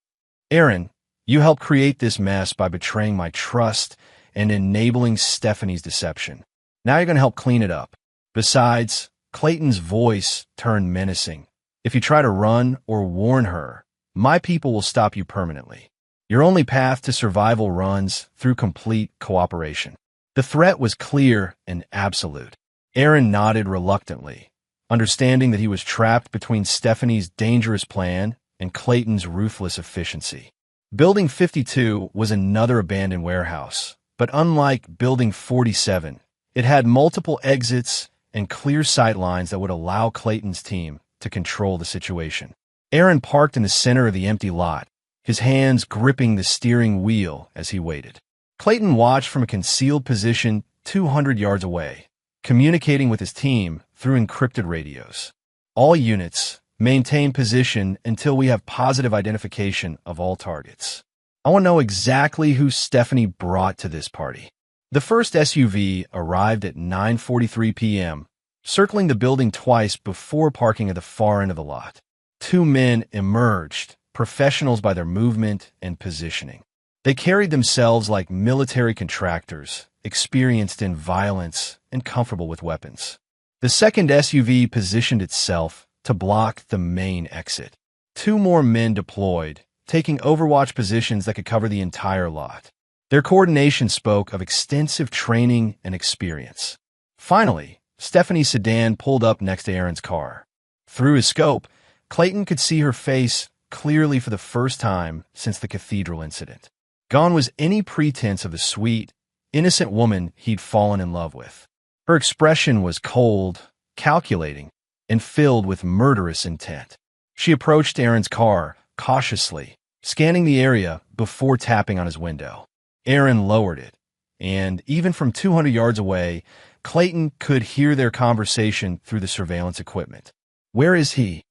Aaron, you helped create this mess by betraying my trust and enabling Stephanie's deception. Now you're going to help clean it up. Besides, Clayton's voice turned menacing. If you try to run or warn her, my people will stop you permanently. Your only path to survival runs through complete cooperation. The threat was clear and absolute. Aaron nodded reluctantly, understanding that he was trapped between Stephanie's dangerous plan and Clayton's ruthless efficiency. Building 52 was another abandoned warehouse, but unlike Building 47, it had multiple exits and clear sight lines that would allow Clayton's team to control the situation. Aaron parked in the center of the empty lot, his hands gripping the steering wheel as he waited. Clayton watched from a concealed position 200 yards away, communicating with his team through encrypted radios. All units, maintain position until we have positive identification of all targets. I want to know exactly who Stephanie brought to this party. The first SUV arrived at 9:43 p.m., circling the building twice before parking at the far end of the lot. 2 men emerged, professionals by their movement and positioning. They carried themselves like military contractors, experienced in violence and comfortable with weapons. The second SUV positioned itself to block the main exit. 2 more men deployed, taking overwatch positions that could cover the entire lot. Their coordination spoke of extensive training and experience. Finally, Stephanie's sedan pulled up next to Aaron's car. Through his scope, Clayton could see her face clearly for the first time since the cathedral incident. Gone was any pretense of the sweet, innocent woman he'd fallen in love with. Her expression was cold, calculating, and filled with murderous intent. She approached Aaron's car cautiously, scanning the area before tapping on his window. Aaron lowered it, and even from 200 yards away, Clayton could hear their conversation through the surveillance equipment. "Where is he?"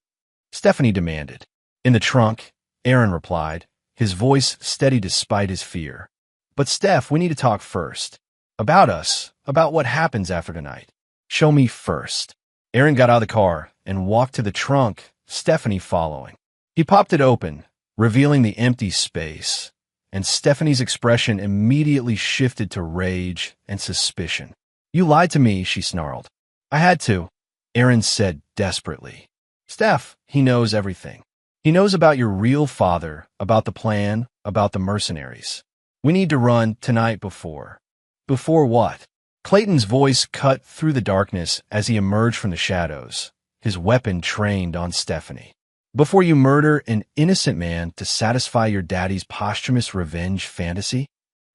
Stephanie demanded. "In the trunk," Aaron replied, his voice steady despite his fear. "But Steph, we need to talk first. About us, about what happens after tonight. Show me first." Aaron got out of the car and walked to the trunk, Stephanie following. He popped it open, revealing the empty space, and Stephanie's expression immediately shifted to rage and suspicion. "You lied to me," she snarled. "I had to," Aaron said desperately. "Steph, he knows everything. He knows about your real father, about the plan, about the mercenaries. We need to run tonight before." "Before what?" Clayton's voice cut through the darkness as he emerged from the shadows, his weapon trained on Stephanie. "Before you murder an innocent man to satisfy your daddy's posthumous revenge fantasy?"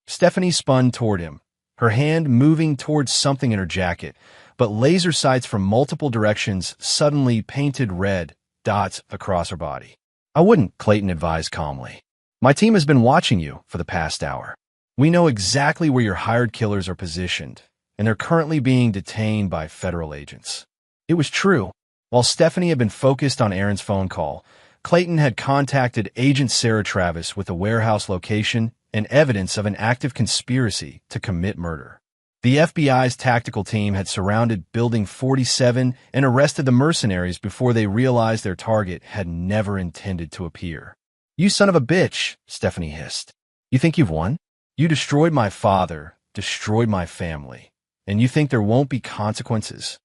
Stephanie spun toward him, her hand moving towards something in her jacket, but laser sights from multiple directions suddenly painted red dots across her body. "I wouldn't," Clayton advised calmly. "My team has been watching you for the past hour. We know exactly where your hired killers are positioned, and they're currently being detained by federal agents." It was true. While Stephanie had been focused on Aaron's phone call, Clayton had contacted Agent Sarah Travis with the warehouse location and evidence of an active conspiracy to commit murder. The FBI's tactical team had surrounded Building 47 and arrested the mercenaries before they realized their target had never intended to appear. "You son of a bitch," Stephanie hissed. "You think you've won? You destroyed my father, destroyed my family, and you think there won't be consequences?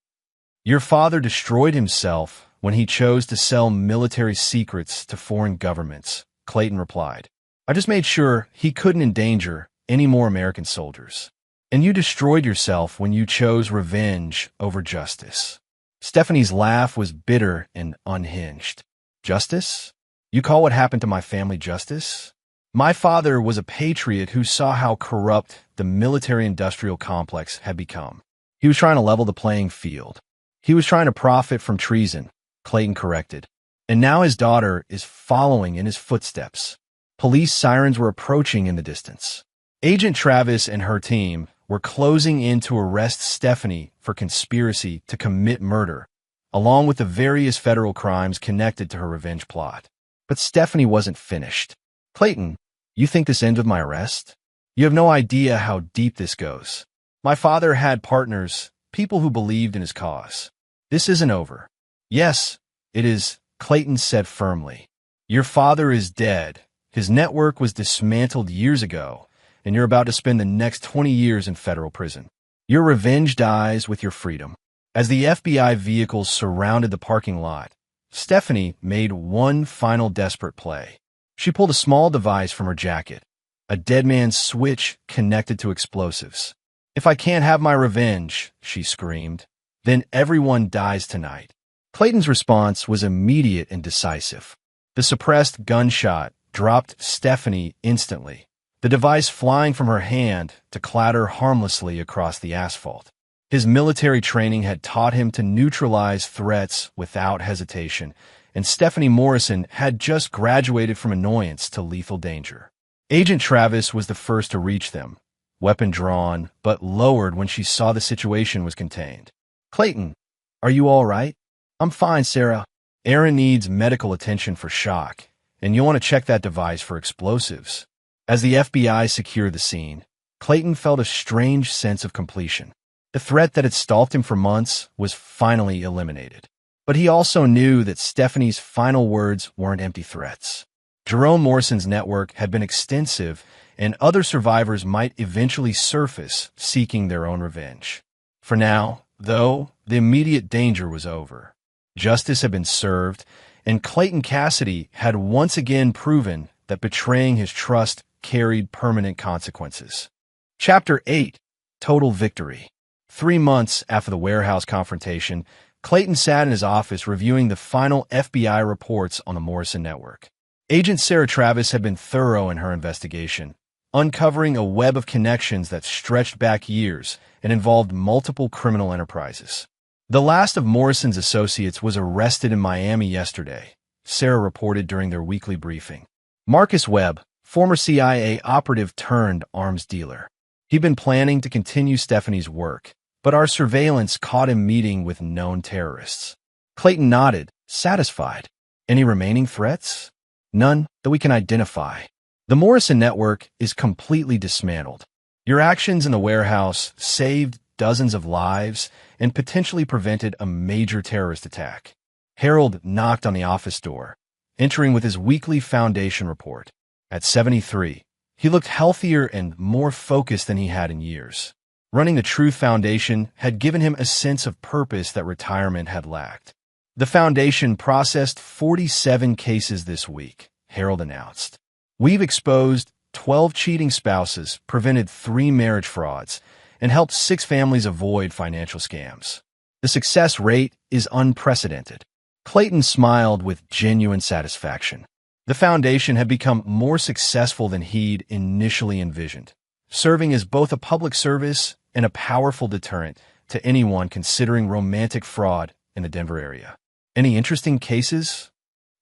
Your father destroyed himself when he chose to sell military secrets to foreign governments," Clayton replied. "I just made sure he couldn't endanger any more American soldiers. And you destroyed yourself when you chose revenge over justice." Stephanie's laugh was bitter and unhinged. "Justice? You call what happened to my family justice? My father was a patriot who saw how corrupt the military-industrial complex had become. He was trying to level the playing field. He was trying to profit from treason," Clayton corrected. "And now his daughter is following in his footsteps." Police sirens were approaching in the distance. Agent Travis and her team were closing in to arrest Stephanie for conspiracy to commit murder, along with the various federal crimes connected to her revenge plot. But Stephanie wasn't finished. "Clayton, you think this ends with my arrest? You have no idea how deep this goes. My father had partners, people who believed in his cause. This isn't over." "Yes, it is," Clayton said firmly. "Your father is dead. His network was dismantled years ago, and you're about to spend the next 20 years in federal prison. Your revenge dies with your freedom." As the FBI vehicles surrounded the parking lot, Stephanie made one final desperate play. She pulled a small device from her jacket, a dead man's switch connected to explosives. "If I can't have my revenge," she screamed, "then everyone dies tonight." Clayton's response was immediate and decisive. The suppressed gunshot dropped Stephanie instantly, the device flying from her hand to clatter harmlessly across the asphalt. His military training had taught him to neutralize threats without hesitation, and Stephanie Morrison had just graduated from annoyance to lethal danger. Agent Travis was the first to reach them, weapon drawn, but lowered when she saw the situation was contained. "Clayton, are you all right?" "I'm fine, Sarah. Aaron needs medical attention for shock, and you'll want to check that device for explosives." As the FBI secured the scene, Clayton felt a strange sense of completion. The threat that had stalked him for months was finally eliminated. But he also knew that Stephanie's final words weren't empty threats. Jerome Morrison's network had been extensive, and other survivors might eventually surface seeking their own revenge. For now, though, the immediate danger was over. Justice had been served, and Clayton Cassidy had once again proven that betraying his trust carried permanent consequences. Chapter 8: Total Victory. 3 months after the warehouse confrontation, Clayton sat in his office reviewing the final FBI reports on the Morrison network. Agent Sarah Travis had been thorough in her investigation, uncovering a web of connections that stretched back years and involved multiple criminal enterprises. "The last of Morrison's associates was arrested in Miami yesterday," Sarah reported during their weekly briefing. "Marcus Webb, former CIA operative turned arms dealer. He'd been planning to continue Stephanie's work, but our surveillance caught him meeting with known terrorists." Clayton nodded, satisfied. "Any remaining threats?" "None that we can identify. The Morrison network is completely dismantled. Your actions in the warehouse saved dozens of lives and potentially prevented a major terrorist attack." Harold knocked on the office door, entering with his weekly Foundation report. At 73, he looked healthier and more focused than he had in years. Running the Truth Foundation had given him a sense of purpose that retirement had lacked. "The Foundation processed 47 cases this week," Harold announced. "We've exposed 12 cheating spouses, prevented 3 marriage frauds, and helped 6 families avoid financial scams. The success rate is unprecedented." Clayton smiled with genuine satisfaction. The Foundation had become more successful than he'd initially envisioned, serving as both a public service and a powerful deterrent to anyone considering romantic fraud in the Denver area. "Any interesting cases?"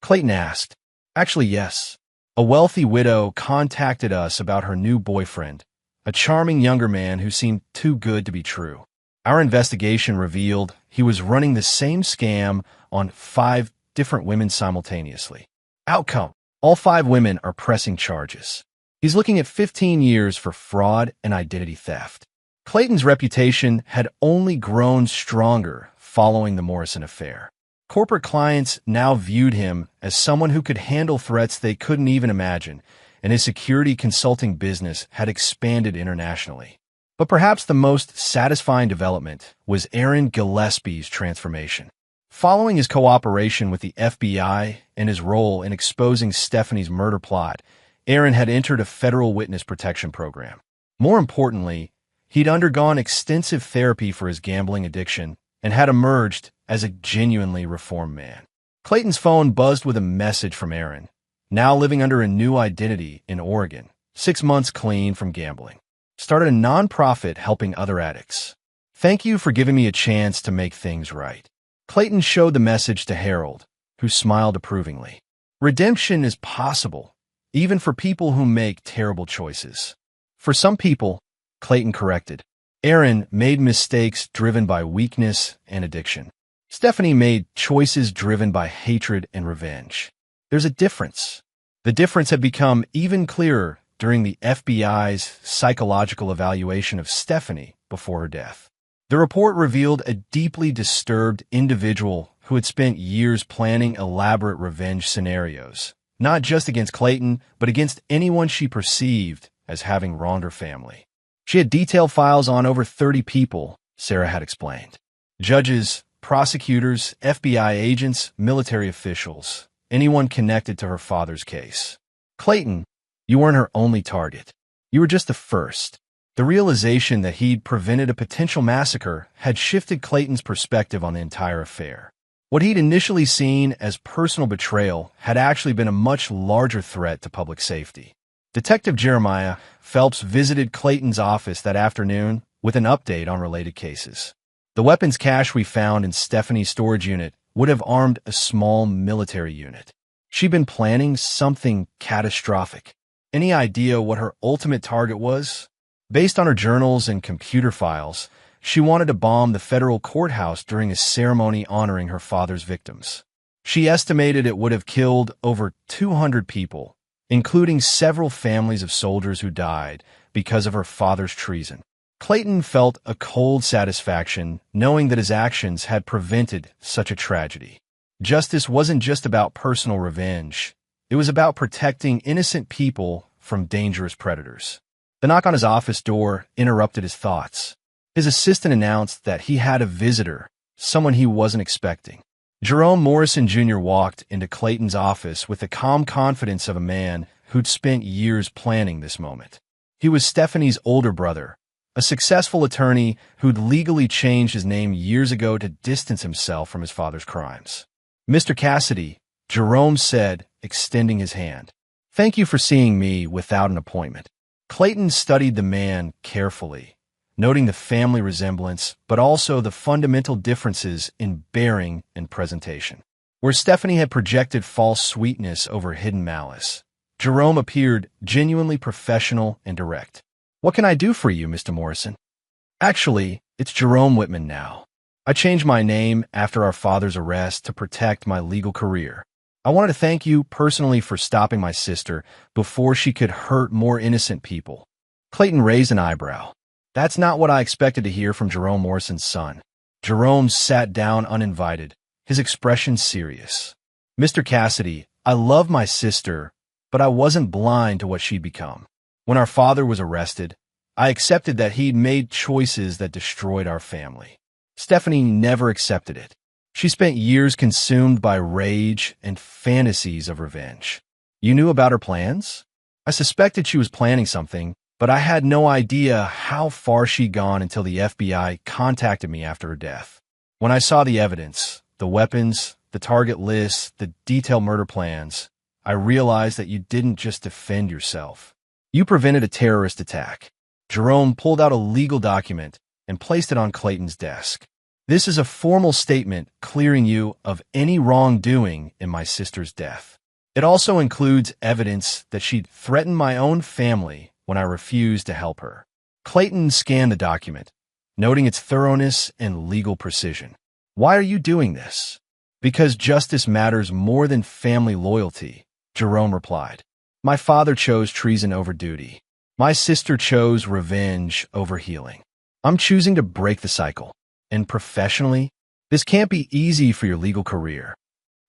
Clayton asked. "Actually, yes. A wealthy widow contacted us about her new boyfriend, a charming younger man who seemed too good to be true. Our investigation revealed he was running the same scam on 5 different women simultaneously. Outcome: all 5 women are pressing charges. He's looking at 15 years for fraud and identity theft." Clayton's reputation had only grown stronger following the Morrison affair. Corporate clients now viewed him as someone who could handle threats they couldn't even imagine, and his security consulting business had expanded internationally. But perhaps the most satisfying development was Aaron Gillespie's transformation. Following his cooperation with the FBI and his role in exposing Stephanie's murder plot, Aaron had entered a federal witness protection program. More importantly, he'd undergone extensive therapy for his gambling addiction and had emerged as a genuinely reformed man. Clayton's phone buzzed with a message from Aaron, now living under a new identity in Oregon, 6 months clean from gambling. Started a nonprofit helping other addicts. Thank you for giving me a chance to make things right. Clayton showed the message to Harold, who smiled approvingly. Redemption is possible, even for people who make terrible choices. For some people, Clayton corrected, Aaron made mistakes driven by weakness and addiction. Stephanie made choices driven by hatred and revenge. There's a difference. The difference had become even clearer during the FBI's psychological evaluation of Stephanie before her death. The report revealed a deeply disturbed individual who had spent years planning elaborate revenge scenarios, not just against Clayton, but against anyone she perceived as having wronged her family. She had detailed files on over 30 people, Sarah had explained. Judges, prosecutors, FBI agents, military officials, anyone connected to her father's case. Clayton, you weren't her only target. You were just the first. The realization that he'd prevented a potential massacre had shifted Clayton's perspective on the entire affair. What he'd initially seen as personal betrayal had actually been a much larger threat to public safety. Detective Jeremiah Phelps visited Clayton's office that afternoon with an update on related cases. The weapons cache we found in Stephanie's storage unit would have armed a small military unit. She'd been planning something catastrophic. Any idea what her ultimate target was? Based on her journals and computer files, she wanted to bomb the federal courthouse during a ceremony honoring her father's victims. She estimated it would have killed over 200 people, including several families of soldiers who died because of her father's treason. Clayton felt a cold satisfaction knowing that his actions had prevented such a tragedy. Justice wasn't just about personal revenge. It was about protecting innocent people from dangerous predators. The knock on his office door interrupted his thoughts. His assistant announced that he had a visitor, someone he wasn't expecting. Jerome Morrison Jr. walked into Clayton's office with the calm confidence of a man who'd spent years planning this moment. He was Stephanie's older brother, a successful attorney who'd legally changed his name years ago to distance himself from his father's crimes. Mr. Cassidy, Jerome said, extending his hand. Thank you for seeing me without an appointment. Clayton studied the man carefully, noting the family resemblance, but also the fundamental differences in bearing and presentation. Where Stephanie had projected false sweetness over hidden malice, Jerome appeared genuinely professional and direct. What can I do for you, Mr. Morrison? Actually, it's Jerome Whitman now. I changed my name after our father's arrest to protect my legal career. I wanted to thank you personally for stopping my sister before she could hurt more innocent people. Clayton raised an eyebrow. That's not what I expected to hear from Jerome Morrison's son. Jerome sat down uninvited, his expression serious. Mr. Cassidy, I love my sister, but I wasn't blind to what she'd become. When our father was arrested, I accepted that he'd made choices that destroyed our family. Stephanie never accepted it. She spent years consumed by rage and fantasies of revenge. You knew about her plans? I suspected she was planning something, but I had no idea how far she'd gone until the FBI contacted me after her death. When I saw the evidence, the weapons, the target list, the detailed murder plans, I realized that you didn't just defend yourself. You prevented a terrorist attack. Jerome pulled out a legal document and placed it on Clayton's desk. This is a formal statement clearing you of any wrongdoing in my sister's death. It also includes evidence that she'd threatened my own family when I refused to help her. Clayton scanned the document, noting its thoroughness and legal precision. Why are you doing this? Because justice matters more than family loyalty, Jerome replied. My father chose treason over duty. My sister chose revenge over healing. I'm choosing to break the cycle. And professionally, This can't be easy for your legal career.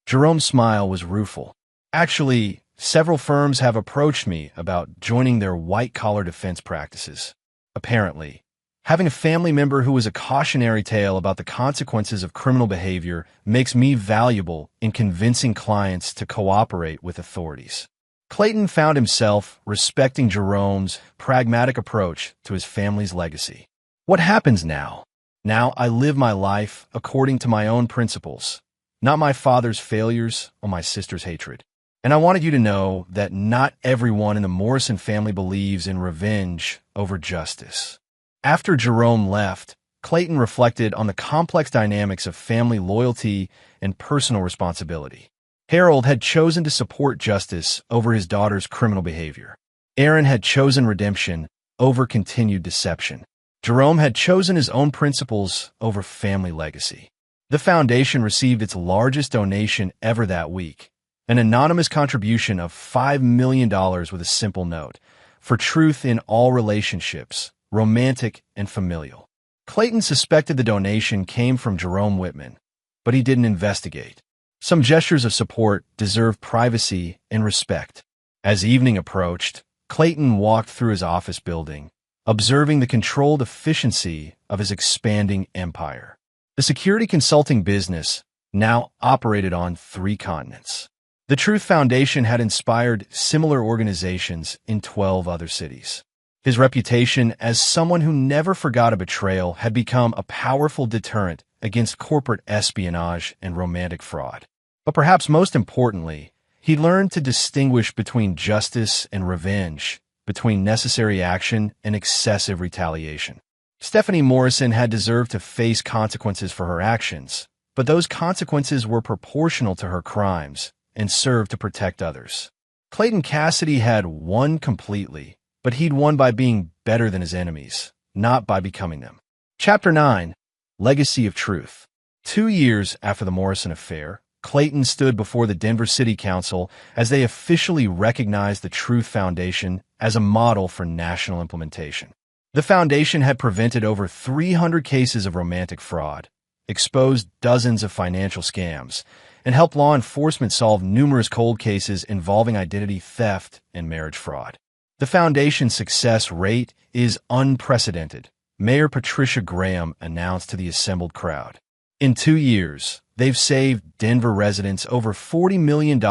Jerome's smile was rueful. Actually, several firms have approached me about joining their white-collar defense practices. Apparently, having a family member who is a cautionary tale about the consequences of criminal behavior makes me valuable in convincing clients to cooperate with authorities. Clayton found himself respecting Jerome's pragmatic approach to his family's legacy. What happens now? Now I live my life according to my own principles, not my father's failures or my sister's hatred. And I wanted you to know that not everyone in the Morrison family believes in revenge over justice. After Jerome left, Clayton reflected on the complex dynamics of family loyalty and personal responsibility. Harold had chosen to support justice over his daughter's criminal behavior. Aaron had chosen redemption over continued deception. Jerome had chosen his own principles over family legacy. The foundation received its largest donation ever that week, an anonymous contribution of $5 million with a simple note, "For truth in all relationships, romantic and familial." Clayton suspected the donation came from Jerome Whitman, but he didn't investigate. Some gestures of support deserve privacy and respect. As evening approached, Clayton walked through his office building, observing the controlled efficiency of his expanding empire. The security consulting business now operated on 3 continents. The Truth Foundation had inspired similar organizations in 12 other cities. His reputation as someone who never forgot a betrayal had become a powerful deterrent against corporate espionage and romantic fraud. But perhaps most importantly, he learned to distinguish between justice and revenge, between necessary action and excessive retaliation. Stephanie Morrison had deserved to face consequences for her actions, but those consequences were proportional to her crimes and served to protect others. Clayton Cassidy had won completely, but he'd won by being better than his enemies, not by becoming them. Chapter 9. Legacy of Truth. 2 years after the Morrison affair, Clayton stood before the Denver City Council as they officially recognized the Truth Foundation as a model for national implementation. The foundation had prevented over 300 cases of romantic fraud, exposed dozens of financial scams, and helped law enforcement solve numerous cold cases involving identity theft and marriage fraud. The foundation's success rate is unprecedented, Mayor Patricia Graham announced to the assembled crowd. In 2 years, they've saved Denver residents over $40 million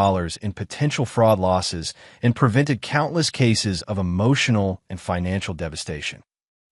in potential fraud losses and prevented countless cases of emotional and financial devastation.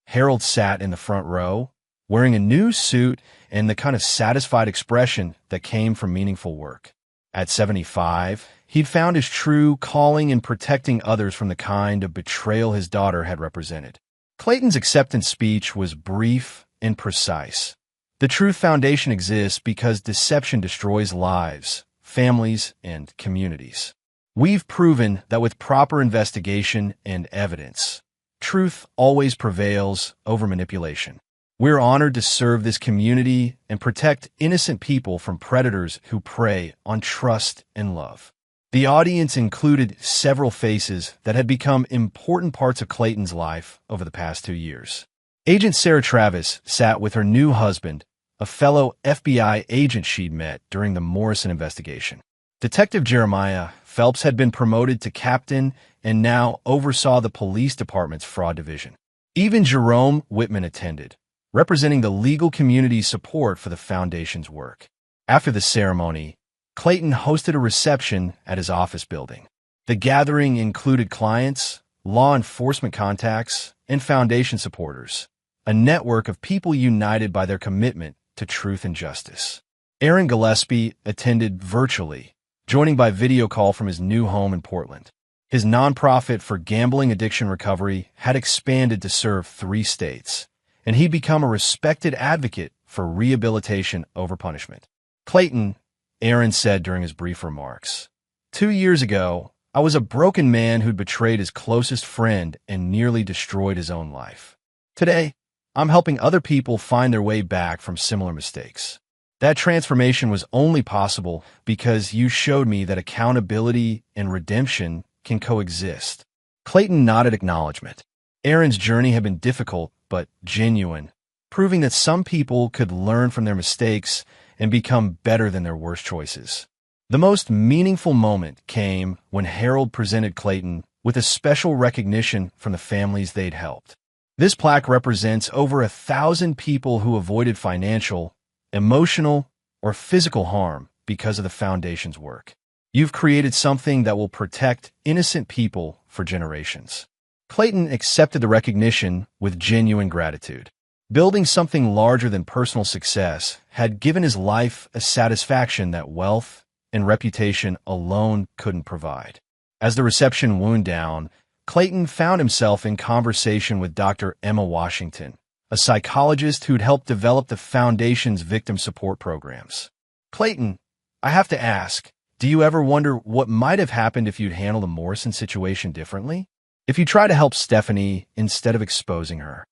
Harold sat in the front row, wearing a new suit and the kind of satisfied expression that came from meaningful work. At 75, he'd found his true calling in protecting others from the kind of betrayal his daughter had represented. Clayton's acceptance speech was brief and precise. The Truth Foundation exists because deception destroys lives, families, and communities. We've proven that with proper investigation and evidence, truth always prevails over manipulation. We're honored to serve this community and protect innocent people from predators who prey on trust and love. The audience included several faces that had become important parts of Clayton's life over the past 2 years. Agent Sarah Travis sat with her new husband, a fellow FBI agent she'd met during the Morrison investigation. Detective Jeremiah Phelps had been promoted to captain and now oversaw the police department's fraud division. Even Jerome Whitman attended, representing the legal community's support for the foundation's work. After the ceremony, Clayton hosted a reception at his office building. The gathering included clients, law enforcement contacts, and foundation supporters, a network of people united by their commitment to truth and justice. Aaron Gillespie attended virtually, joining by video call from his new home in Portland. His nonprofit for gambling addiction recovery had expanded to serve 3 states, and he'd become a respected advocate for rehabilitation over punishment. Clayton, Aaron said during his brief remarks, 2 years ago, I was a broken man who'd betrayed his closest friend and nearly destroyed his own life. Today, I'm helping other people find their way back from similar mistakes. That transformation was only possible because you showed me that accountability and redemption can coexist. Clayton nodded acknowledgement. Aaron's journey had been difficult but genuine, proving that some people could learn from their mistakes and become better than their worst choices. The most meaningful moment came when Harold presented Clayton with a special recognition from the families they'd helped. This plaque represents over 1,000 people who avoided financial, emotional, or physical harm because of the foundation's work. You've created something that will protect innocent people for generations. Clayton accepted the recognition with genuine gratitude. Building something larger than personal success had given his life a satisfaction that wealth and reputation alone couldn't provide. As the reception wound down, Clayton found himself in conversation with Dr. Emma Washington, a psychologist who'd helped develop the Foundation's victim support programs. Clayton, I have to ask, do you ever wonder what might have happened if you'd handled the Morrison situation differently? If you try to help Stephanie instead of exposing her?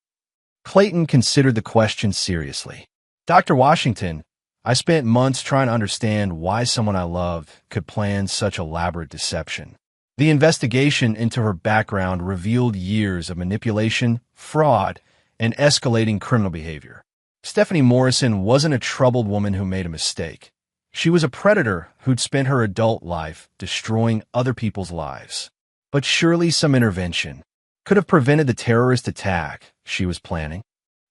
Clayton considered the question seriously. Dr. Washington, I spent months trying to understand why someone I loved could plan such elaborate deception. The investigation into her background revealed years of manipulation, fraud, and escalating criminal behavior. Stephanie Morrison wasn't a troubled woman who made a mistake. She was a predator who'd spent her adult life destroying other people's lives. But surely some intervention could have prevented the terrorist attack she was planning.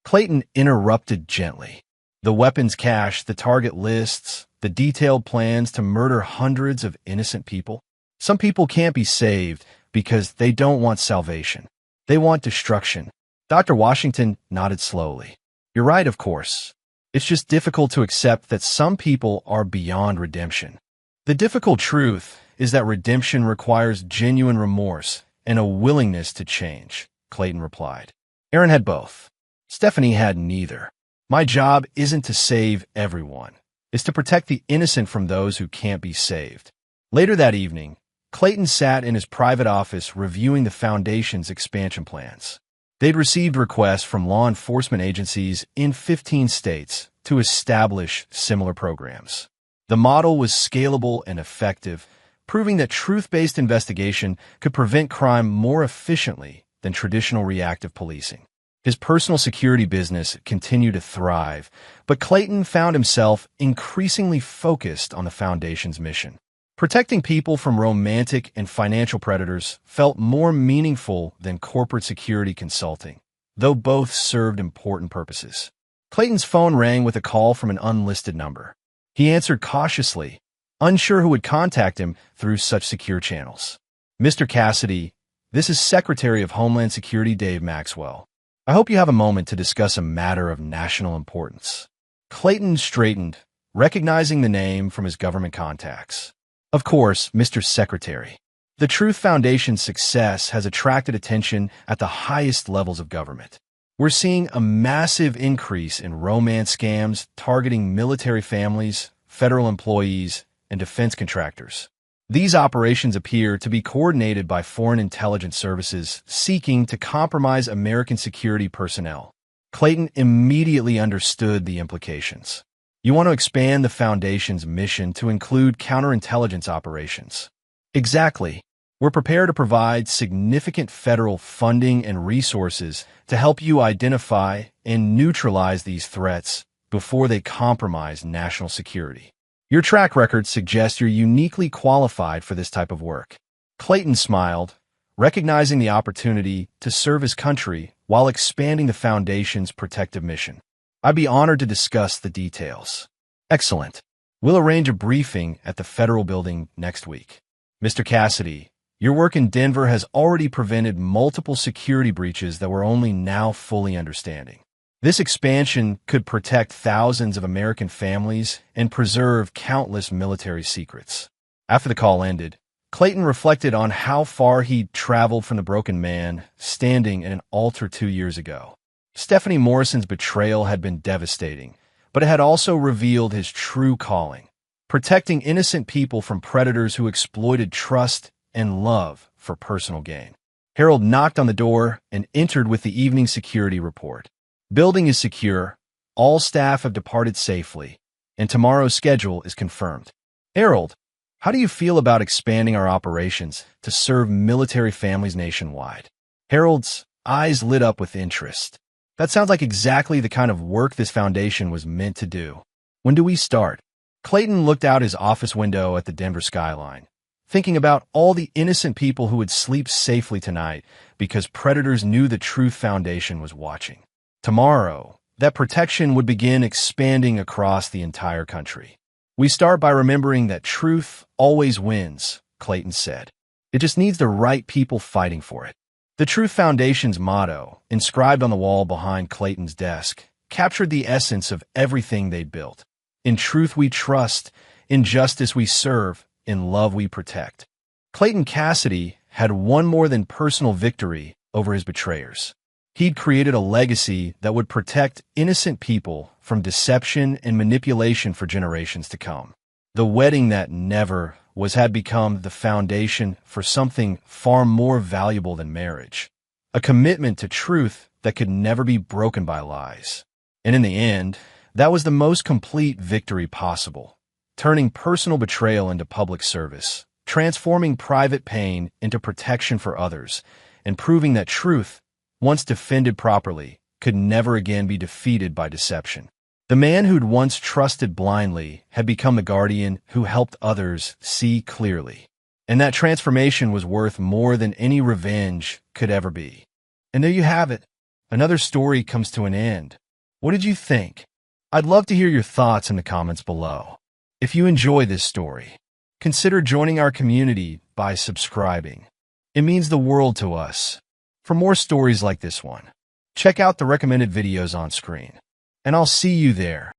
Clayton interrupted gently. The weapons cache, the target lists, the detailed plans to murder hundreds of innocent people. Some people can't be saved because they don't want salvation. They want destruction. Dr. Washington nodded slowly. You're right, of course. It's just difficult to accept that some people are beyond redemption. The difficult truth is that redemption requires genuine remorse and a willingness to change, Clayton replied. Aaron had both. Stephanie had neither. My job isn't to save everyone. It's to protect the innocent from those who can't be saved. Later that evening, Clayton sat in his private office reviewing the Foundation's expansion plans. They'd received requests from law enforcement agencies in 15 states to establish similar programs. The model was scalable and effective, proving that truth-based investigation could prevent crime more efficiently than traditional reactive policing. His personal security business continued to thrive, but Clayton found himself increasingly focused on the Foundation's mission. Protecting people from romantic and financial predators felt more meaningful than corporate security consulting, though both served important purposes. Clayton's phone rang with a call from an unlisted number. He answered cautiously, unsure who would contact him through such secure channels. Mr. Cassidy, this is Secretary of Homeland Security Dave Maxwell. I hope you have a moment to discuss a matter of national importance. Clayton straightened, recognizing the name from his government contacts. Of course, Mr. Secretary. The Truth Foundation's success has attracted attention at the highest levels of government. We're seeing a massive increase in romance scams targeting military families, federal employees, and defense contractors. These operations appear to be coordinated by foreign intelligence services seeking to compromise American security personnel. Clayton immediately understood the implications. You want to expand the Foundation's mission to include counterintelligence operations. Exactly. We're prepared to provide significant federal funding and resources to help you identify and neutralize these threats before they compromise national security. Your track record suggests you're uniquely qualified for this type of work. Clayton smiled, recognizing the opportunity to serve his country while expanding the Foundation's protective mission. I'd be honored to discuss the details. Excellent. We'll arrange a briefing at the federal building next week. Mr. Cassidy, your work in Denver has already prevented multiple security breaches that we're only now fully understanding. This expansion could protect thousands of American families and preserve countless military secrets. After the call ended, Clayton reflected on how far he'd traveled from the broken man standing in an altar 2 years ago. Stephanie Morrison's betrayal had been devastating, but it had also revealed his true calling, protecting innocent people from predators who exploited trust and love for personal gain. Harold knocked on the door and entered with the evening security report. Building is secure, all staff have departed safely, and tomorrow's schedule is confirmed. Harold, how do you feel about expanding our operations to serve military families nationwide? Harold's eyes lit up with interest. That sounds like exactly the kind of work this foundation was meant to do. When do we start? Clayton looked out his office window at the Denver skyline, thinking about all the innocent people who would sleep safely tonight because predators knew the Truth Foundation was watching. Tomorrow, that protection would begin expanding across the entire country. We start by remembering that truth always wins, Clayton said. It just needs the right people fighting for it. The Truth Foundation's motto, inscribed on the wall behind Clayton's desk, captured the essence of everything they'd built. In truth we trust, in justice we serve, in love we protect. Clayton Cassidy had won more than personal victory over his betrayers. He'd created a legacy that would protect innocent people from deception and manipulation for generations to come. The wedding that never was had become the foundation for something far more valuable than marriage, a commitment to truth that could never be broken by lies. And in the end, that was the most complete victory possible, turning personal betrayal into public service, transforming private pain into protection for others, and proving that truth, once defended properly, could never again be defeated by deception. The man who'd once trusted blindly had become the guardian who helped others see clearly. And that transformation was worth more than any revenge could ever be. And there you have it. Another story comes to an end. What did you think? I'd love to hear your thoughts in the comments below. If you enjoy this story, consider joining our community by subscribing. It means the world to us. For more stories like this one, check out the recommended videos on screen. And I'll see you there.